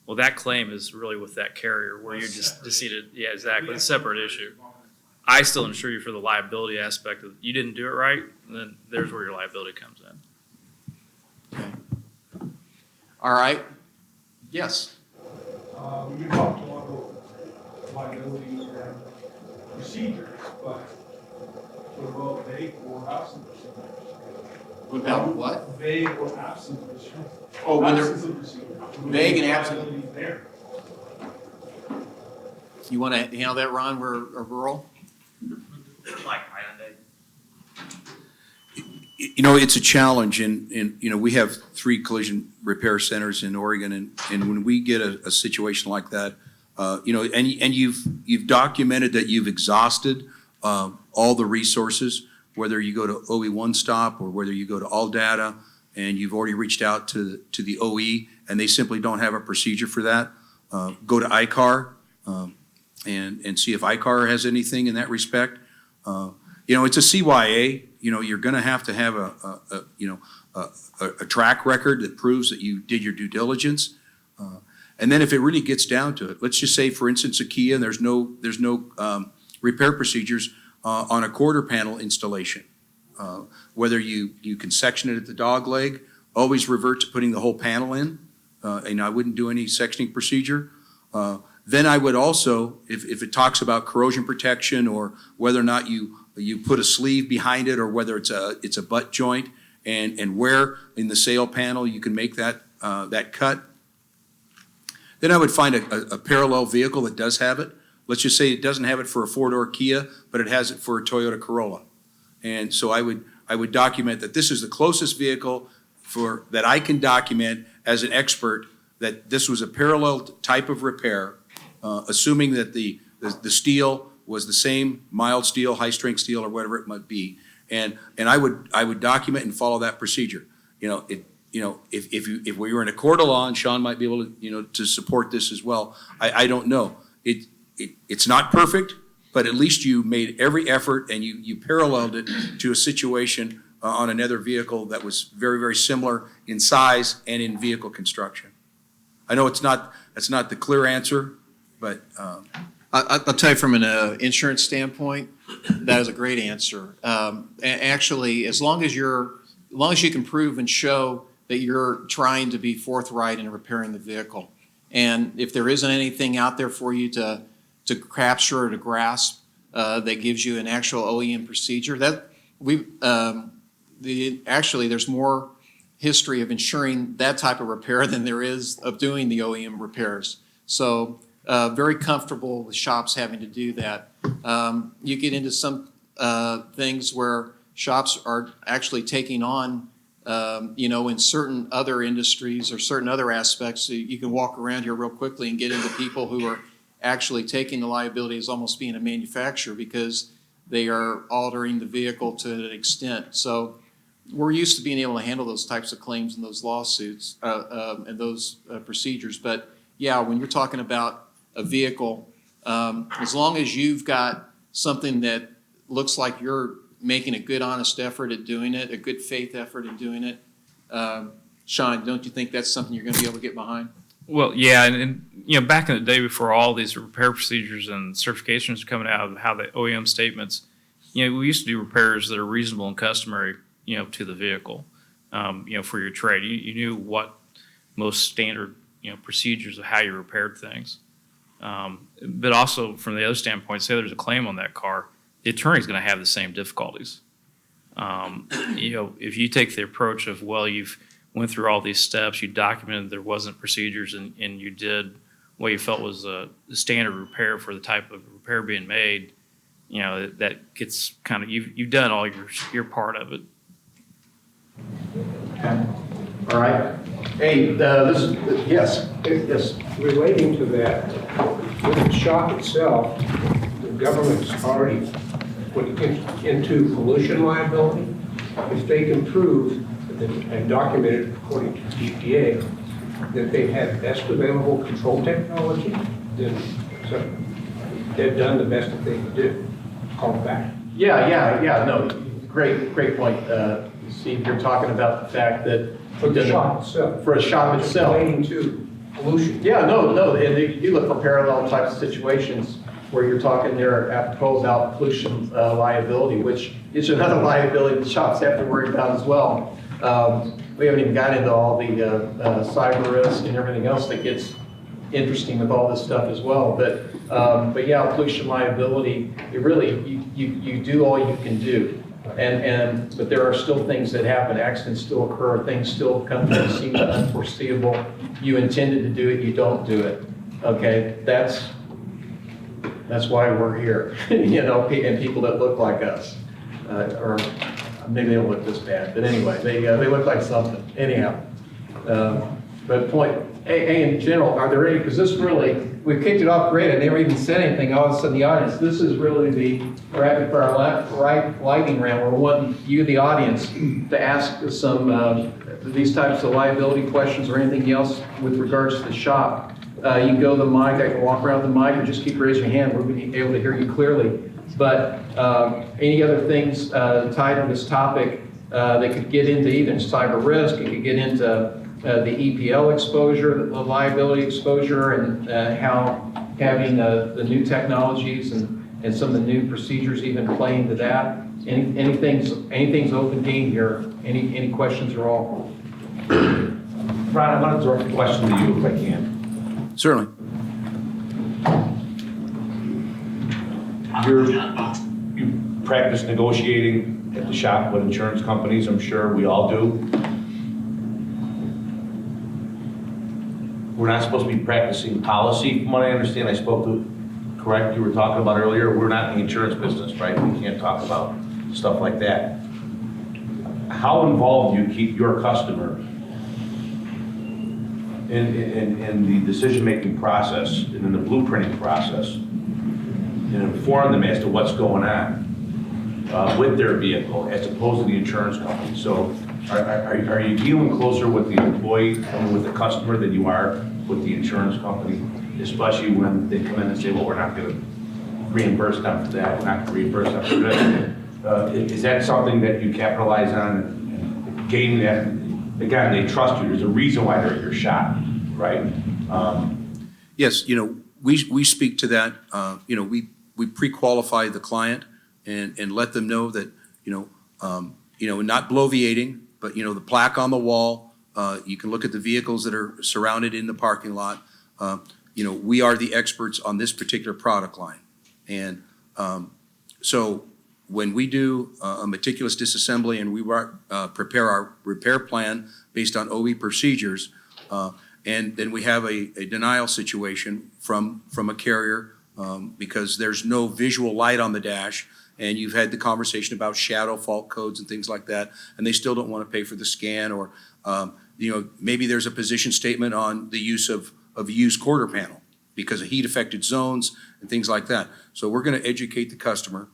Speaker 4: Well, that claim is really with that carrier where you're just deceived. Yeah, exactly. It's a separate issue. I still insure you for the liability aspect of you didn't do it right, and then there's where your liability comes in.
Speaker 1: Okay. All right. Yes.
Speaker 12: We can talk a lot about liability and procedures, but what about vague or absent procedures?
Speaker 1: What about what?
Speaker 12: Vague or absent procedures.
Speaker 1: Oh, when they're
Speaker 12: Absence of procedure.
Speaker 1: vague and absent.
Speaker 12: Liability there.
Speaker 1: You want to handle that, Ron? We're rural.
Speaker 11: It's a challenge, and we have 3 collision repair centers in Oregon, and when we get a situation like that, and you've documented that you've exhausted all the resources, whether you go to OE One Stop or whether you go to All Data, and you've already reached out to the OE, and they simply don't have a procedure for that. Go to ICAR and see if ICAR has anything in that respect. It's a CYA. You're going to have a track record that proves that you did your due diligence. And then if it really gets down to it, let's just say, for instance, a Kia, and there's no repair procedures on a quarter panel installation. Whether you can section it at the dog leg, always revert to putting the whole panel in, and I wouldn't do any sectioning procedure. Then I would also, if it talks about corrosion protection or whether or not you put a sleeve behind it or whether it's a butt joint and where in the sail panel you can make that cut. Then I would find a parallel vehicle that does have it. Let's just say it doesn't have it for a 4-door Kia, but it has it for a Toyota Corolla. And so I would document that this is the closest vehicle that I can document as an expert that this was a parallel type of repair, assuming that the steel was the same mild steel, high strength steel, or whatever it might be. And I would document and follow that procedure. If we were in a court of law, and Sean might be able to, to support this as well. I don't know. It's not perfect, but at least you made every effort and you paralleled it to a situation on another vehicle that was very, very similar in size and in vehicle construction. I know that's not the clear answer, but
Speaker 1: I'll tell you from an insurance standpoint, that is a great answer. Actually, as long as you can prove and show that you're trying to be forthright in repairing the vehicle, and if there isn't anything out there for you to capture or to grasp that gives you an actual OEM procedure, that actually there's more history of ensuring that type of repair than there is of doing the OEM repairs. So very comfortable with shops having to do that. You get into some things where shops are actually taking on, in certain other industries or certain other aspects. So you can walk around here real quickly and get into people who are actually taking the liability as almost being a manufacturer because they are altering the vehicle to an extent. So we're used to being able to handle those types of claims and those lawsuits and those procedures. But yeah, when you're talking about a vehicle, as long as you've got something that looks like you're making a good, honest effort at doing it, a good faith effort in doing it, Sean, don't you think that's something you're going to be able to get behind?
Speaker 4: Well, yeah, and back in the day before all these repair procedures and certifications were coming out of how the OEM statements, we used to do repairs that are reasonable and customary, to the vehicle, for your trade. You knew what most standard, procedures of how you repaired things. But also from the other standpoint, say there's a claim on that car, the attorney's going to have the same difficulties. If you take the approach of, well, you've went through all these steps, you documented there wasn't procedures, and you did what you felt was a standard repair for the type of repair being made, that gets kind of, you've done all your part of it.
Speaker 7: Okay. All right. Hey, yes.
Speaker 13: Relating to that, with the shop itself, the government's already put into pollution liability. If they can prove and document it according to EPA that they have best available control technology, then they've done the best that they can do. Call it back.
Speaker 7: Yeah. No, great point. Steve, you're talking about the fact that
Speaker 13: For the shop itself.
Speaker 7: For a shop itself.
Speaker 13: Relating to pollution.
Speaker 7: Yeah, no, and you look for parallel types of situations where you're talking there apropos about pollution liability, which is another liability the shops have to worry about as well. We haven't even got into all the cyber risk and everything else that gets interesting with all this stuff as well. But yeah, pollution liability, it really, you do all you can do. But there are still things that happen, accidents still occur, things still come that seem unforeseeable. You intended to do it, you don't do it. Okay, that's why we're here. And people that look like us, or maybe they don't look this bad, but anyway, they look like something. Anyhow, but in general, are there any? Because this really, we kicked it off great. I never even said anything. All of a sudden, the audience. This is really the rapid fire lightning round. We're wanting you, the audience, to ask some these types of liability questions or anything else with regards to the shop. You can go to the mic. I can walk around the mic and just keep raising your hand. We'll be able to hear you clearly. But any other things tied to this topic that could get into even cyber risk, it could get into the EPL exposure, the liability exposure, and how having the new technologies and some of the new procedures even play into that. Anything's open game here. Any questions at all?
Speaker 5: Ron, I want to direct a question to you if I can.
Speaker 11: certainly.
Speaker 5: You practice negotiating at the shop with insurance companies, I'm sure we all do. We're not supposed to be practicing policy, from what I understand. I spoke to, correct, you were talking about earlier, we're not in the insurance business, right? We can't talk about stuff like that. How involved do you keep your customer in the decision-making process and in the blueprinting process, and inform them as to what's going on with their vehicle as opposed to the insurance company? So are you dealing closer with the employee and with the customer than you are with the insurance company, especially when they come in and say, well, we're not going to reimburse them for that, we're not going to reimburse them for this? Is that something that you capitalize on, gaining that? Again, they trust you. There's a reason why they're at your shop, right?
Speaker 11: Yes, we speak to that. We pre-qualify the client and let them know that, not bloviating, but, the plaque on the wall, you can look at the vehicles that are surrounded in the parking lot. We are the experts on this particular product line. And so when we do a meticulous disassembly and we prepare our repair plan based on OE procedures, and then we have a denial situation from a carrier because there's no visual light on the dash, and you've had the conversation about shadow fault codes and things like that, and they still don't want to pay for the scan, or maybe there's a position statement on the use of used quarter panel because of heat affected zones and things like that. So we're going to educate the customer.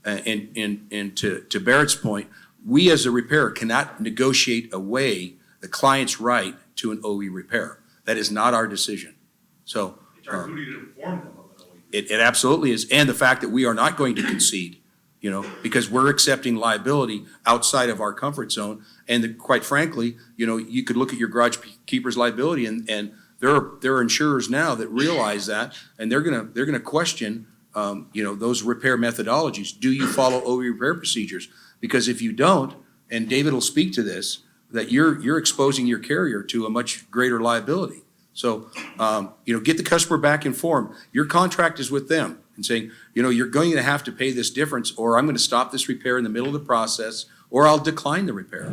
Speaker 11: And to Barrett's point, we as a repairer cannot negotiate away the client's right to an OE repair. That is not our decision. So
Speaker 9: It's our duty to inform them of an OE.
Speaker 11: it absolutely is. And the fact that we are not going to concede, because we're accepting liability outside of our comfort zone. And quite frankly, you could look at your garage keeper's liability and there are insurers now that realize that, and they're gonna question those repair methodologies. Do you follow OE repair procedures? Because if you don't, and David will speak to this, that you're exposing your carrier to a much greater liability. So, get the customer back informed. Your contract is with them and saying, you're going to have to pay this difference, or I'm going to stop this repair in the middle of the process, or I'll decline the repair.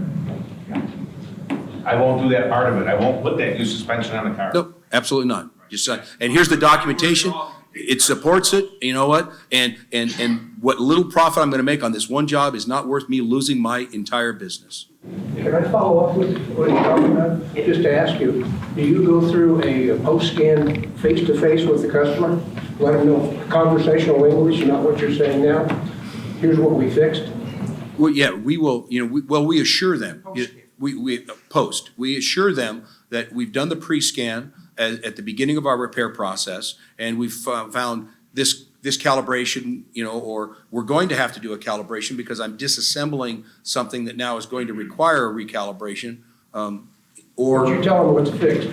Speaker 5: I won't do that part of it. I won't put that new suspension on the car.
Speaker 11: Nope, absolutely not. Just, and here's the documentation. It supports it, you know what? And what little profit I'm gonna make on this one job is not worth me losing my entire business.
Speaker 13: Can I follow up with what you're talking about? Just to ask you, do you go through a post-scan face-to-face with the customer? Let them know conversational English, not what you're saying now? Here's what we fixed?
Speaker 11: Well, yeah, we will, we assure them. We assure them that we've done the pre-scan at the beginning of our repair process, and we've found this calibration, or we're going to have to do a calibration because I'm disassembling something that now is going to require a recalibration. Or
Speaker 13: you tell them what's fixed.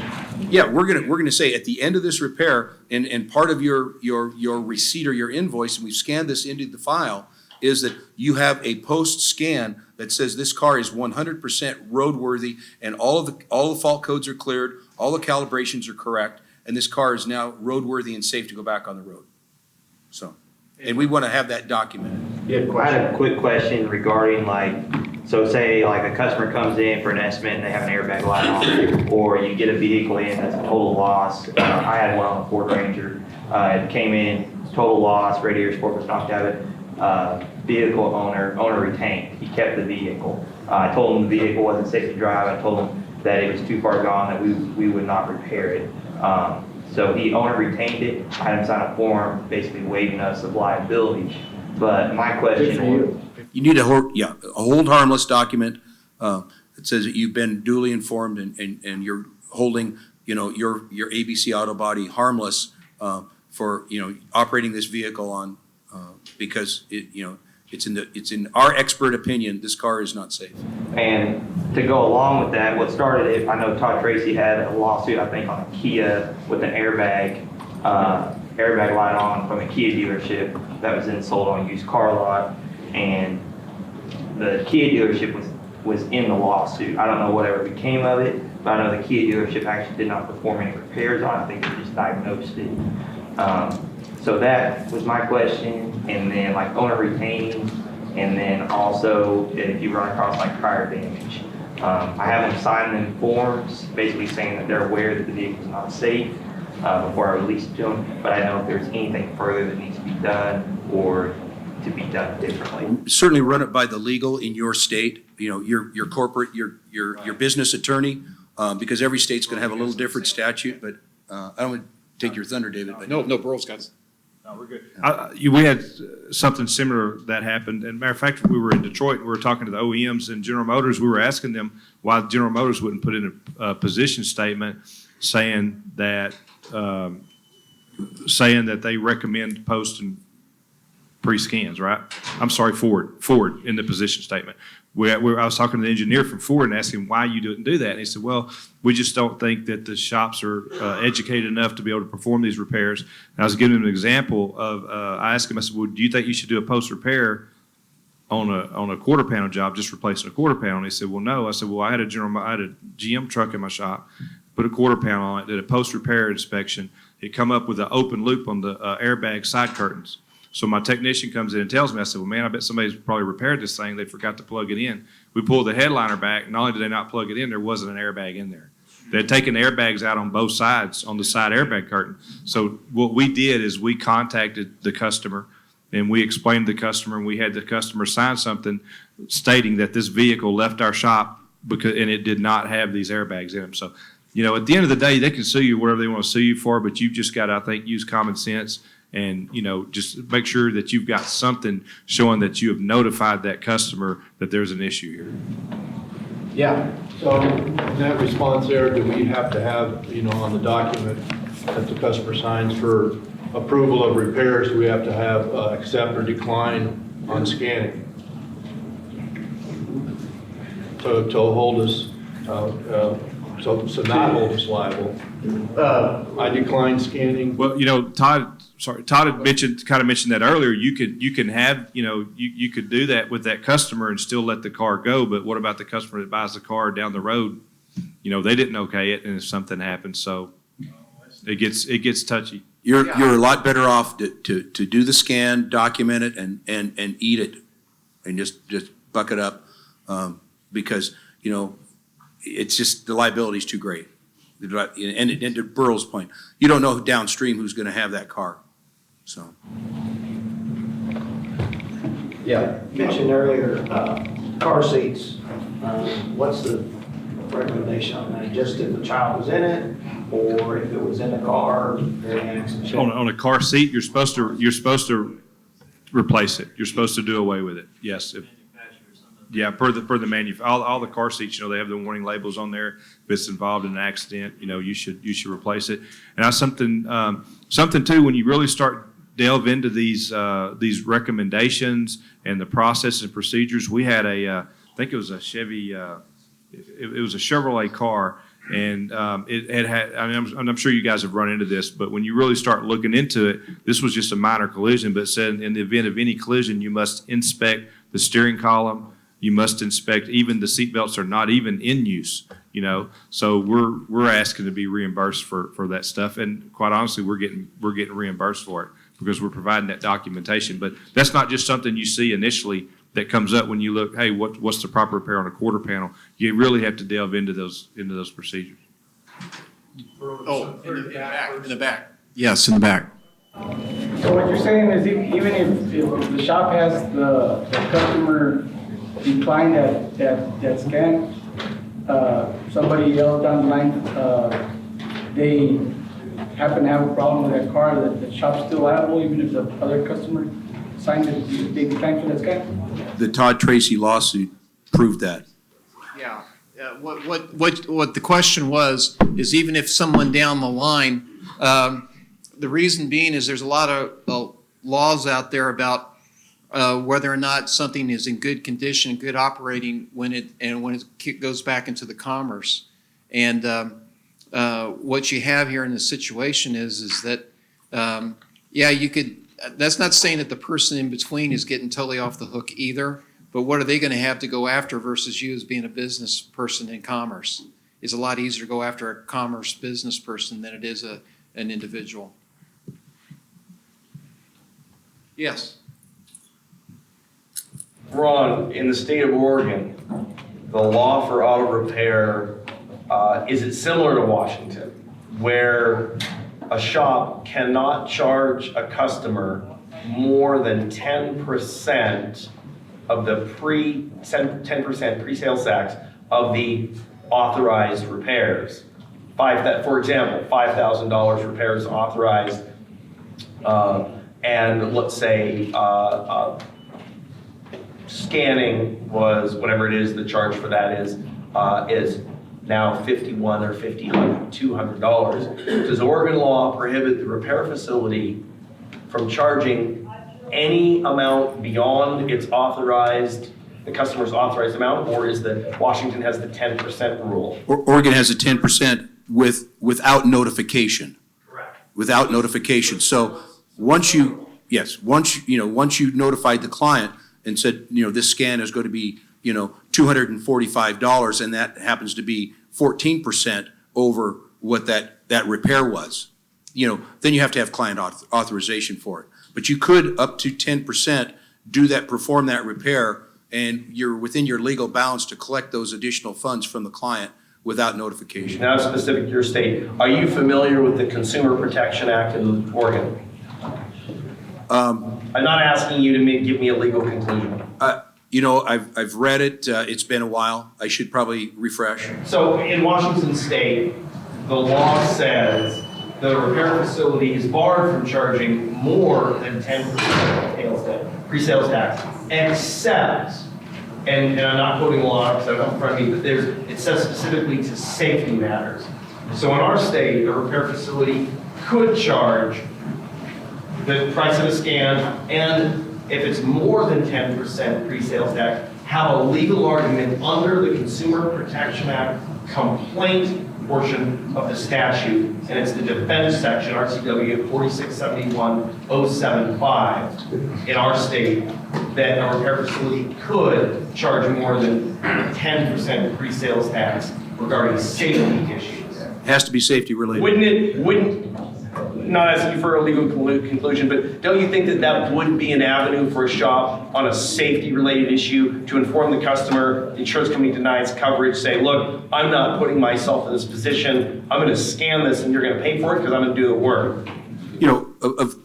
Speaker 11: Yeah, we're gonna say at the end of this repair, and part of your receipt or your invoice, and we've scanned this into the file, is that you have a post-scan that says this car is 100% roadworthy and all the fault codes are cleared, all the calibrations are correct, and this car is now roadworthy and safe to go back on the road. So, and we want to have that documented.
Speaker 10: I had a quick question regarding so say a customer comes in for an estimate and they have an airbag light on, or you get a vehicle in that's a total loss. I had one on the Ford Ranger. It came in, total loss, radiator sport was knocked out of it. Vehicle owner retained. He kept the vehicle. I told him the vehicle wasn't safe to drive. I told him that it was too far gone, that we would not repair it. So the owner retained it. I had him sign a form basically waiving us of liability. But my question was,
Speaker 11: you need a hold harmless document that says that you've been duly informed and you're holding your ABC auto body harmless for operating this vehicle on because it's in our expert opinion this car is not safe.
Speaker 10: and to go along with that, what started it, I know Todd Tracy had a lawsuit, I think, on a Kia with an airbag light on from a Kia dealership that was then sold on a used car lot, and the Kia dealership was in the lawsuit. I don't know whatever became of it, but I know the Kia dealership actually did not perform any repairs on it. I think they just diagnosed it. So that was my question, and then owner retaining, and then also if you run across prior damage. I have them sign them forms basically saying that they're aware that the vehicle is not safe before I release it to them, but I don't know if there's anything further that needs to be done or to be done differently.
Speaker 11: Certainly run it by the legal in your state, your corporate, your business attorney, because every state's going to have a little different statute, but I don't want to take your thunder, David. But
Speaker 1: No, Burl's got it.
Speaker 2: No, we're good. We had something similar that happened. And matter of fact, we were in Detroit, we were talking to the OEMs and General Motors. We were asking them why General Motors wouldn't put in a position statement saying that they recommend pre-scans, right? I'm sorry, Ford in the position statement. I was talking to the engineer from Ford and asked him why you didn't do that. And he said, well, we just don't think that the shops are educated enough to be able to perform these repairs. And I was giving him an example of, I asked him, I said, well, do you think you should do a post-repair on a quarter panel job, just replacing a quarter panel? And he said, well, no. I said, well, I had a GM truck in my shop, put a quarter panel on it, did a post-repair inspection. It come up with an open loop on the airbag side curtains. So my technician comes in and tells me, I said, well, man, I bet somebody's probably repaired this thing. They forgot to plug it in. We pulled the headliner back. Not only did they not plug it in, there wasn't an airbag in there. They had taken airbags out on both sides on the side airbag curtain. So what we did is we contacted the customer and we explained to the customer, and we had the customer sign something stating that this vehicle left our shop and it did not have these airbags in them. So, at the end of the day, they can sue you whatever they want to sue you for, but you've just got to, I think, use common sense. And, just make sure that you've got something showing that you have notified that customer that there's an issue here.
Speaker 7: Yeah.
Speaker 14: So in that response there, do we have to have, on the document that the customer signs for approval of repairs, do we have to have accept or decline on scanning? To hold us, so not hold us liable. I decline scanning.
Speaker 2: Well, Todd had mentioned that earlier. You can have, you could do that with that customer and still let the car go. But what about the customer that buys the car down the road? They didn't okay it, and if something happens, so it gets touchy.
Speaker 11: You're a lot better off to do the scan, document it, and eat it, and just buck it up, because it's just the liability is too great. And to Burrell's point, you don't know downstream who's going to have that car. So.
Speaker 15: Yeah, mentioned earlier, car seats. What's the recommendation on that? Just if the child was in it, or if it was in the car during an accident?
Speaker 2: On a car seat, you're supposed to replace it. You're supposed to do away with it. Yes. Yeah, per the manufacturer, all the car seats, they have the warning labels on there. If it's involved in an accident, you should replace it. And that's something too, when you really start delve into these recommendations and the process and procedures. We had I think it was a Chevy, it was a Chevrolet car, and it had. I mean, I'm sure you guys have run into this, but when you really start looking into it, this was just a minor collision. But it said in the event of any collision, you must inspect the steering column. You must inspect, even the seat belts are not even in use, So we're asking to be reimbursed for that stuff, and quite honestly, we're getting reimbursed for it because we're providing that documentation. But that's not just something you see initially that comes up when you look. Hey, what's the proper repair on a quarter panel? You really have to delve into those procedures.
Speaker 1: Oh, in the back. Yes, in the back.
Speaker 12: So what you're saying is even if the shop has the customer decline that scan, somebody else down the line, they happen to have a problem with that car, that the shop's still liable even if the other customer signed it, they declined for that scan?
Speaker 11: The Todd Tracy lawsuit proved that.
Speaker 1: Yeah. What the question was is even if someone down the line, the reason being is there's a lot of laws out there about whether or not something is in good condition, good operating when it goes back into the commerce. And what you have here in the situation is that you could. That's not saying that the person in between is getting totally off the hook either. But what are they going to have to go after versus you as being a business person in commerce? It's a lot easier to go after a commerce business person than it is an individual. Yes.
Speaker 8: Ron, in the state of Oregon, the law for auto repair, is it similar to Washington, where a shop cannot charge a customer more than 10% of the 10% pre-sale tax of the authorized repairs? For example, $5,000 repairs authorized, and let's say scanning was whatever it is, the charge for that is now $51 or $200. Does Oregon law prohibit the repair facility from charging any amount beyond its authorized, the customer's authorized amount, or is the, Washington has the 10% rule?
Speaker 11: Oregon has a 10% without notification.
Speaker 8: Correct.
Speaker 11: Without notification. So once you notified the client and said, this scan is going to be, $245, and that happens to be 14% over what that repair was, then you have to have client authorization for it. But you could, up to 10%, perform that repair, and you're within your legal bounds to collect those additional funds from the client without notification.
Speaker 8: Now specific to your state, are you familiar with the Consumer Protection Act in Oregon? I'm not asking you to give me a legal conclusion.
Speaker 11: I've read it. It's been a while. I should probably refresh.
Speaker 8: So in Washington State, the law says the repair facility is barred from charging more than 10% pre-sales tax, except, and I'm not quoting the law because I don't have it in front of me, but it says specifically to safety matters. So in our state, a repair facility could charge the price of a scan, and if it's more than 10% pre-sales tax, have a legal argument under the Consumer Protection Act complaint portion of the statute, and it's the defense section, RCW 4671-075 in our state, that a repair facility could charge more than 10% pre-sales tax regarding safety issues.
Speaker 11: It has to be safety related.
Speaker 8: Not asking you for a legal conclusion, but don't you think that would be an avenue for a shop on a safety-related issue to inform the customer, the insurance company denies coverage, say, look, I'm not putting myself in this position, I'm going to scan this and you're going to pay for it because I'm going to do the work?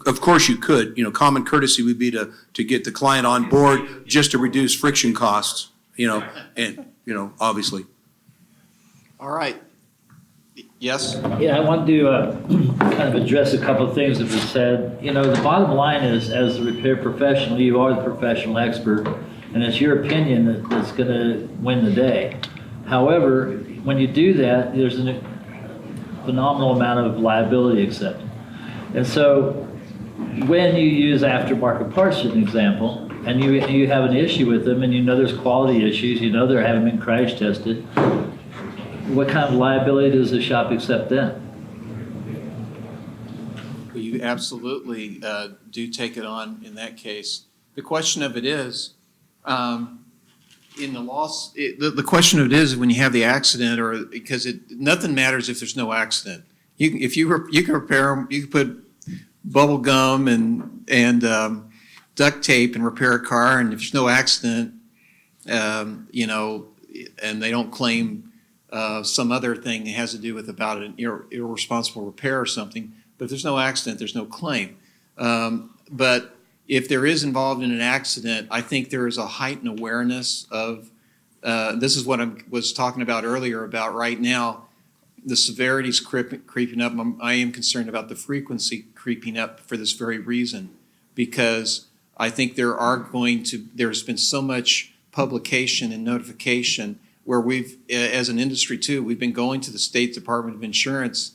Speaker 11: Of course you could. Common courtesy would be to get the client on board just to reduce friction costs, and obviously.
Speaker 1: All right. Yes?
Speaker 6: Yeah, I want to kind of address a couple of things that were said. The bottom line is, as a repair professional, you are the professional expert, and it's your opinion that's going to win the day. However, when you do that, there's a phenomenal amount of liability accepted. And so when you use aftermarket parts, as an example, and you have an issue with them, and there's quality issues, they haven't been crash tested, what kind of liability does the shop accept then?
Speaker 1: You absolutely do take it on in that case. The question of it is, in the loss, the question of it is when you have the accident, or because nothing matters if there's no accident. You can repair them. You can put bubble gum and duct tape and repair a car, and if there's no accident, and they don't claim some other thing that has to do with about an irresponsible repair or something. But if there's no accident, there's no claim. But if there is involved in an accident, I think there is a heightened awareness of, this is what I was talking about earlier about right now, the severity's creeping up. I am concerned about the frequency creeping up for this very reason, because I think there's been so much publication and notification where we've, as an industry too, we've been going to the State Department of Insurance,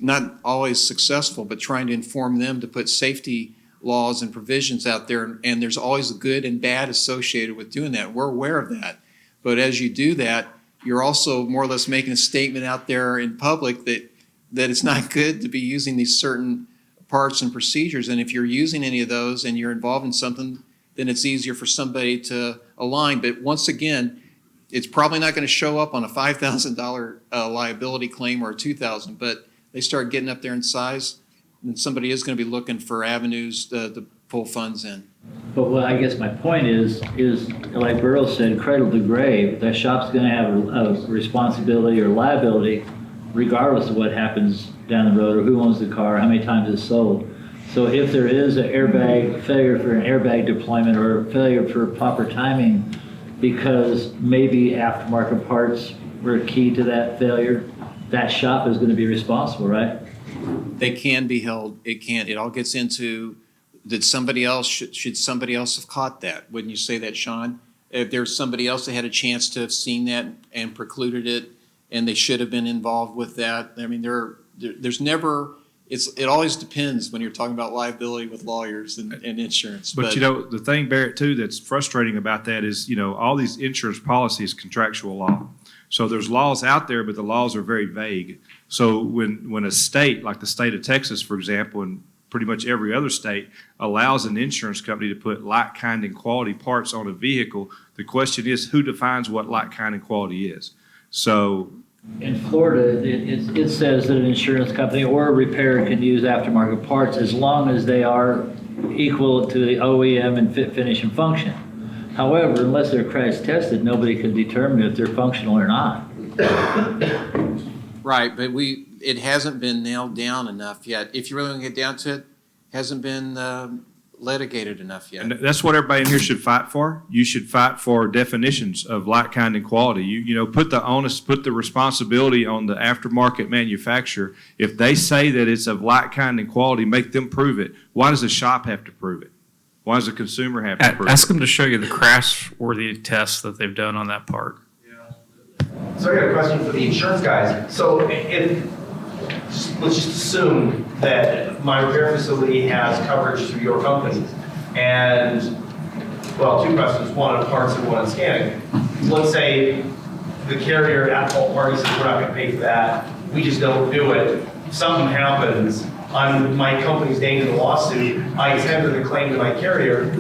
Speaker 1: not always successful, but trying to inform them to put safety laws and provisions out there. And there's always the good and bad associated with doing that. We're aware of that. But as you do that, you're also more or less making a statement out there in public that it's not good to be using these certain parts and procedures. And if you're using any of those and you're involved in something, then it's easier for somebody to align. But once again, it's probably not going to show up on a $5,000 liability claim or a $2,000, but they start getting up there in size, and somebody is going to be looking for avenues to pull funds in.
Speaker 6: But I guess my point is like Burrow said, cradle to grave, that shop's going to have a responsibility or liability regardless of what happens down the road or who owns the car, how many times it's sold. So if there is a failure for an airbag deployment or a failure for proper timing, because maybe aftermarket parts were key to that failure, that shop is going to be responsible, right?
Speaker 1: They can be held. It all gets into, should somebody else have caught that? Wouldn't you say that, Sean? If there's somebody else that had a chance to have seen that and precluded it, and they should have been involved with that. I mean, there's never, it always depends when you're talking about liability with lawyers and insurance.
Speaker 2: But you know, the thing, Barrett, too, that's frustrating about that is, you know, all these insurance policies, contractual law. So there's laws out there, but the laws are very vague. So when a state, like the state of Texas, for example, and pretty much every other state, allows an insurance company to put like, kind, and quality parts on a vehicle, the question is, who defines what like, kind, and quality is? So
Speaker 6: In Florida, it says that an insurance company or a repairer can use aftermarket parts as long as they are equal to the OEM and fit, finish, and function. However, unless they're crash tested, nobody can determine if they're functional or not.
Speaker 1: Right, but it hasn't been nailed down enough yet. If you really want to get down to it, hasn't been litigated enough yet.
Speaker 2: and that's what everybody in here should fight for. You should fight for definitions of like, kind, and quality. You know, put the responsibility on the aftermarket manufacturer. If they say that it's of like, kind, and quality, make them prove it. Why does the shop have to prove it? Why does the consumer have to prove it?
Speaker 4: Ask them to show you the crash-worthy tests that they've done on that part.
Speaker 8: So I got a question for the insurance guys. So let's just assume that my repair facility has coverage through your company. And, well, two questions, one on parts and one on scanning. Let's say the carrier at fault party says, we're not gonna pay for that. We just don't do it. Something happens, my company's named in the lawsuit, I tender the claim to my carrier.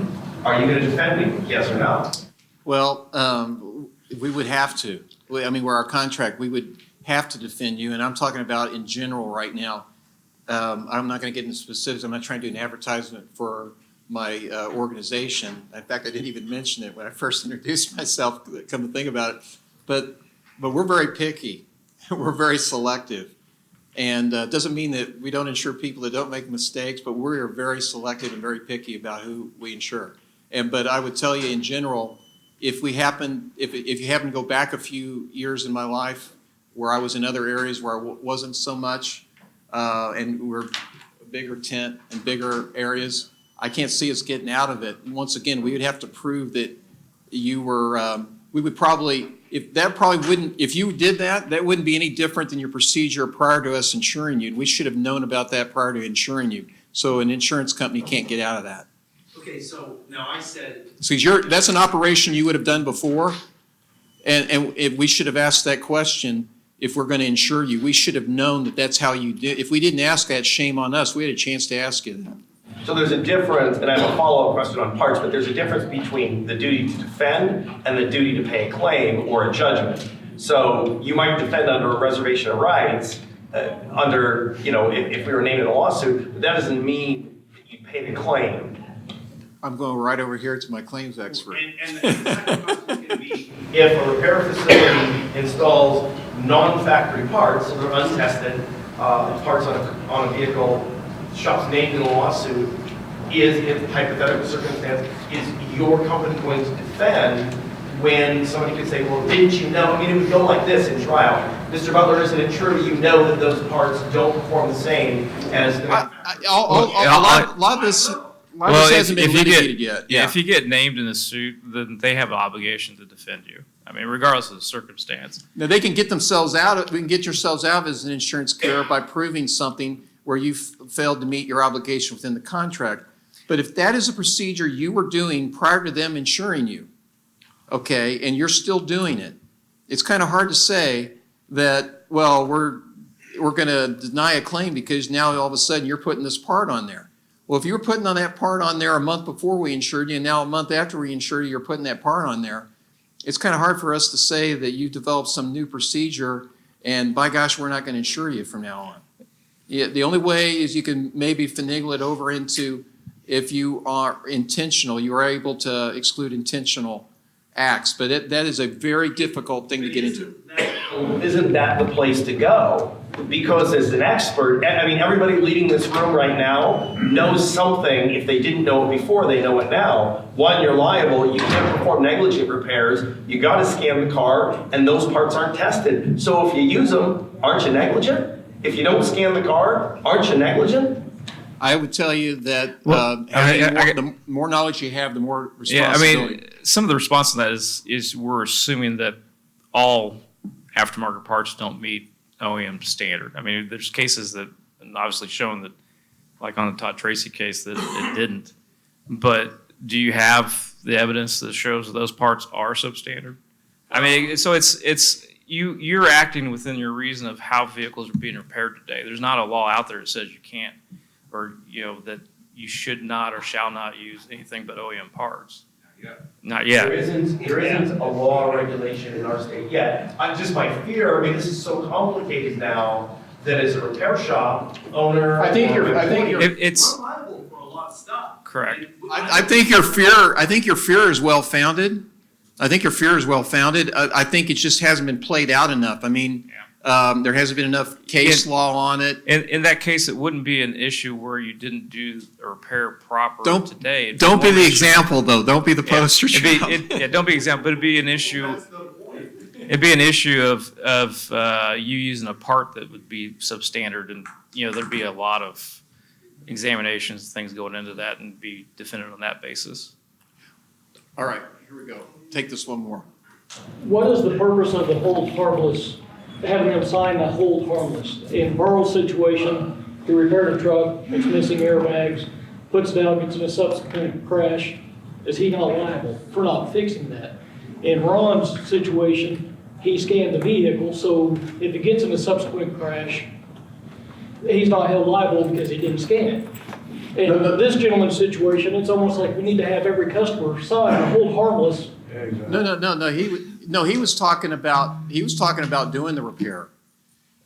Speaker 8: Are you gonna defend me, yes or no?
Speaker 1: Well, we would have to. I mean, where our contract, we would have to defend you, and I'm talking about in general right now. I'm not going to get into specifics. I'm not trying to do an advertisement for my organization. In fact, I didn't even mention it when I first introduced myself, come to think about it. But we're very picky. We're very selective. And it doesn't mean that we don't insure people that don't make mistakes, but we are very selective and very picky about who we insure. But I would tell you in general, if you happen to go back a few years in my life where I was in other areas where I wasn't so much, and we're a bigger tent and bigger areas, I can't see us getting out of it. Once again, we would have to prove that you were, we would probably, if you did that, that wouldn't be any different than your procedure prior to us insuring you. We should have known about that prior to insuring you. So an insurance company can't get out of that.
Speaker 8: Okay, so now I said.
Speaker 1: So that's an operation you would have done before, and if we should have asked that question if we're going to insure you. We should have known that that's how you did. If we didn't ask that, shame on us. We had a chance to ask you that.
Speaker 8: So there's a difference, and I have a follow-up question on parts, but there's a difference between the duty to defend and the duty to pay a claim or a judgment. So you might defend under a reservation of rights, under, if we were named in a lawsuit, but that doesn't mean that you pay the claim.
Speaker 1: I'm going right over here to my claims expert.
Speaker 8: And the second question is going to be, if a repair facility installs non-factory parts, so they're untested, parts on a vehicle, shop's named in a lawsuit, in hypothetical circumstance, is your company going to defend when somebody could say, well, didn't you know? I mean, it would go like this in trial. Mr. Butler, is it insured you know that those parts don't perform the same as the
Speaker 1: a lot of this hasn't been litigated yet.
Speaker 4: Yeah, if you get named in a suit, then they have an obligation to defend you. I mean, regardless of the circumstance.
Speaker 1: Now, they can get themselves out. We can get yourselves out as an insurance carrier by proving something where you failed to meet your obligation within the contract. But if that is a procedure you were doing prior to them insuring you, okay, and you're still doing it, it's kind of hard to say that, well, we're going to deny a claim because now all of a sudden you're putting this part on there. Well, if you were putting on that part on there a month before we insured you, and now a month after we insured you, you're putting that part on there, it's kind of hard for us to say that you developed some new procedure and, by gosh, we're not going to insure you from now on. Yeah, the only way is you can maybe finagle it over into if you are intentional, you are able to exclude intentional acts, but that is a very difficult thing to get into.
Speaker 8: Isn't that the place to go? Because as an expert, I mean, everybody leading this room right now knows something. If they didn't know it before, they know it now. One, you're liable. You can't perform negligent repairs. You got to scan the car, and those parts aren't tested. So if you use them, aren't you negligent? If you don't scan the car, aren't you negligent?
Speaker 1: I would tell you that the more knowledge you have, the more responsibility.
Speaker 4: Yeah, I mean, some of the response to that is we're assuming that all aftermarket parts don't meet OEM standard. I mean, there's cases that and obviously shown that, like on the Todd Tracy case, that it didn't. But do you have the evidence that shows that those parts are substandard? I mean, so you're acting within your reason of how vehicles are being repaired today. There's not a law out there that says you can't, or that you should not or shall not use anything but OEM parts. Not yet.
Speaker 8: There isn't a law or regulation in our state yet. Just my fear, I mean, this is so complicated now that as a repair shop owner.
Speaker 7: I think you're
Speaker 4: It's
Speaker 12: We're liable for a lot of stuff.
Speaker 4: correct.
Speaker 1: I think your fear is well founded. I think it just hasn't been played out enough. I mean, there hasn't been enough case law on it.
Speaker 4: In that case, it wouldn't be an issue where you didn't do a repair proper today.
Speaker 1: Don't be the example, though. Don't be the poster child.
Speaker 4: Don't be example, but it'd be an issue. It'd be an issue of you using a part that would be substandard, and there'd be a lot of examinations, things going into that, and be defended on that basis.
Speaker 1: All right, here we go. Take this one more.
Speaker 16: What is the purpose of the hold harmless, having them sign the hold harmless? In Burrow's situation, he repaired a truck, it's missing airbags, puts down, gets in a subsequent crash. Is he not liable for not fixing that? In Ron's situation, he scanned the vehicle, so if it gets in a subsequent crash, he's not held liable because he didn't scan it. In this gentleman's situation, it's almost like we need to have every customer sign a hold harmless.
Speaker 1: No. He was talking about doing the repair.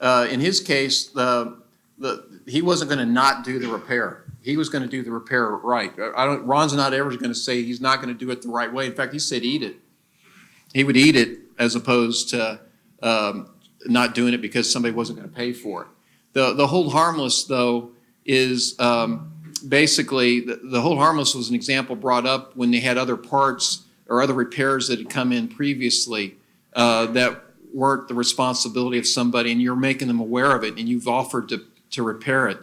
Speaker 1: In his case, he wasn't going to not do the repair. He was going to do the repair right. Ron's not ever going to say he's not going to do it the right way. In fact, he said eat it. He would eat it as opposed to not doing it because somebody wasn't going to pay for it. The hold harmless, though, is basically the hold harmless was an example brought up when they had other parts or other repairs that had come in previously that weren't the responsibility of somebody, and you're making them aware of it, and you've offered to repair it.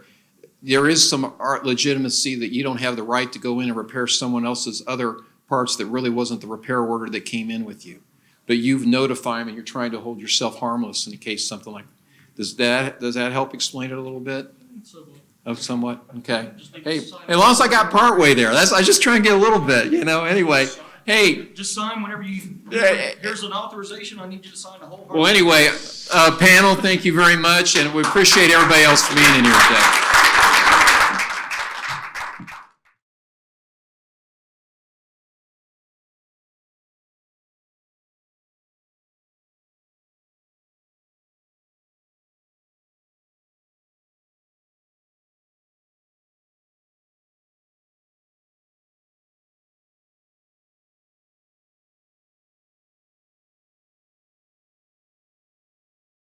Speaker 1: There is some legitimacy that you don't have the right to go in and repair someone else's other parts that really wasn't the repair order that came in with you. But you've notified them, and you're trying to hold yourself harmless in case something like that. Does that help explain it a little bit? Somewhat? Okay. Hey, as long as I got part way there, I just try and get a little bit, anyway. Hey.
Speaker 12: Just sign whenever here's an authorization, I need you to sign the whole.
Speaker 1: Well, anyway, panel, thank you very much, and we appreciate everybody else for being in here today.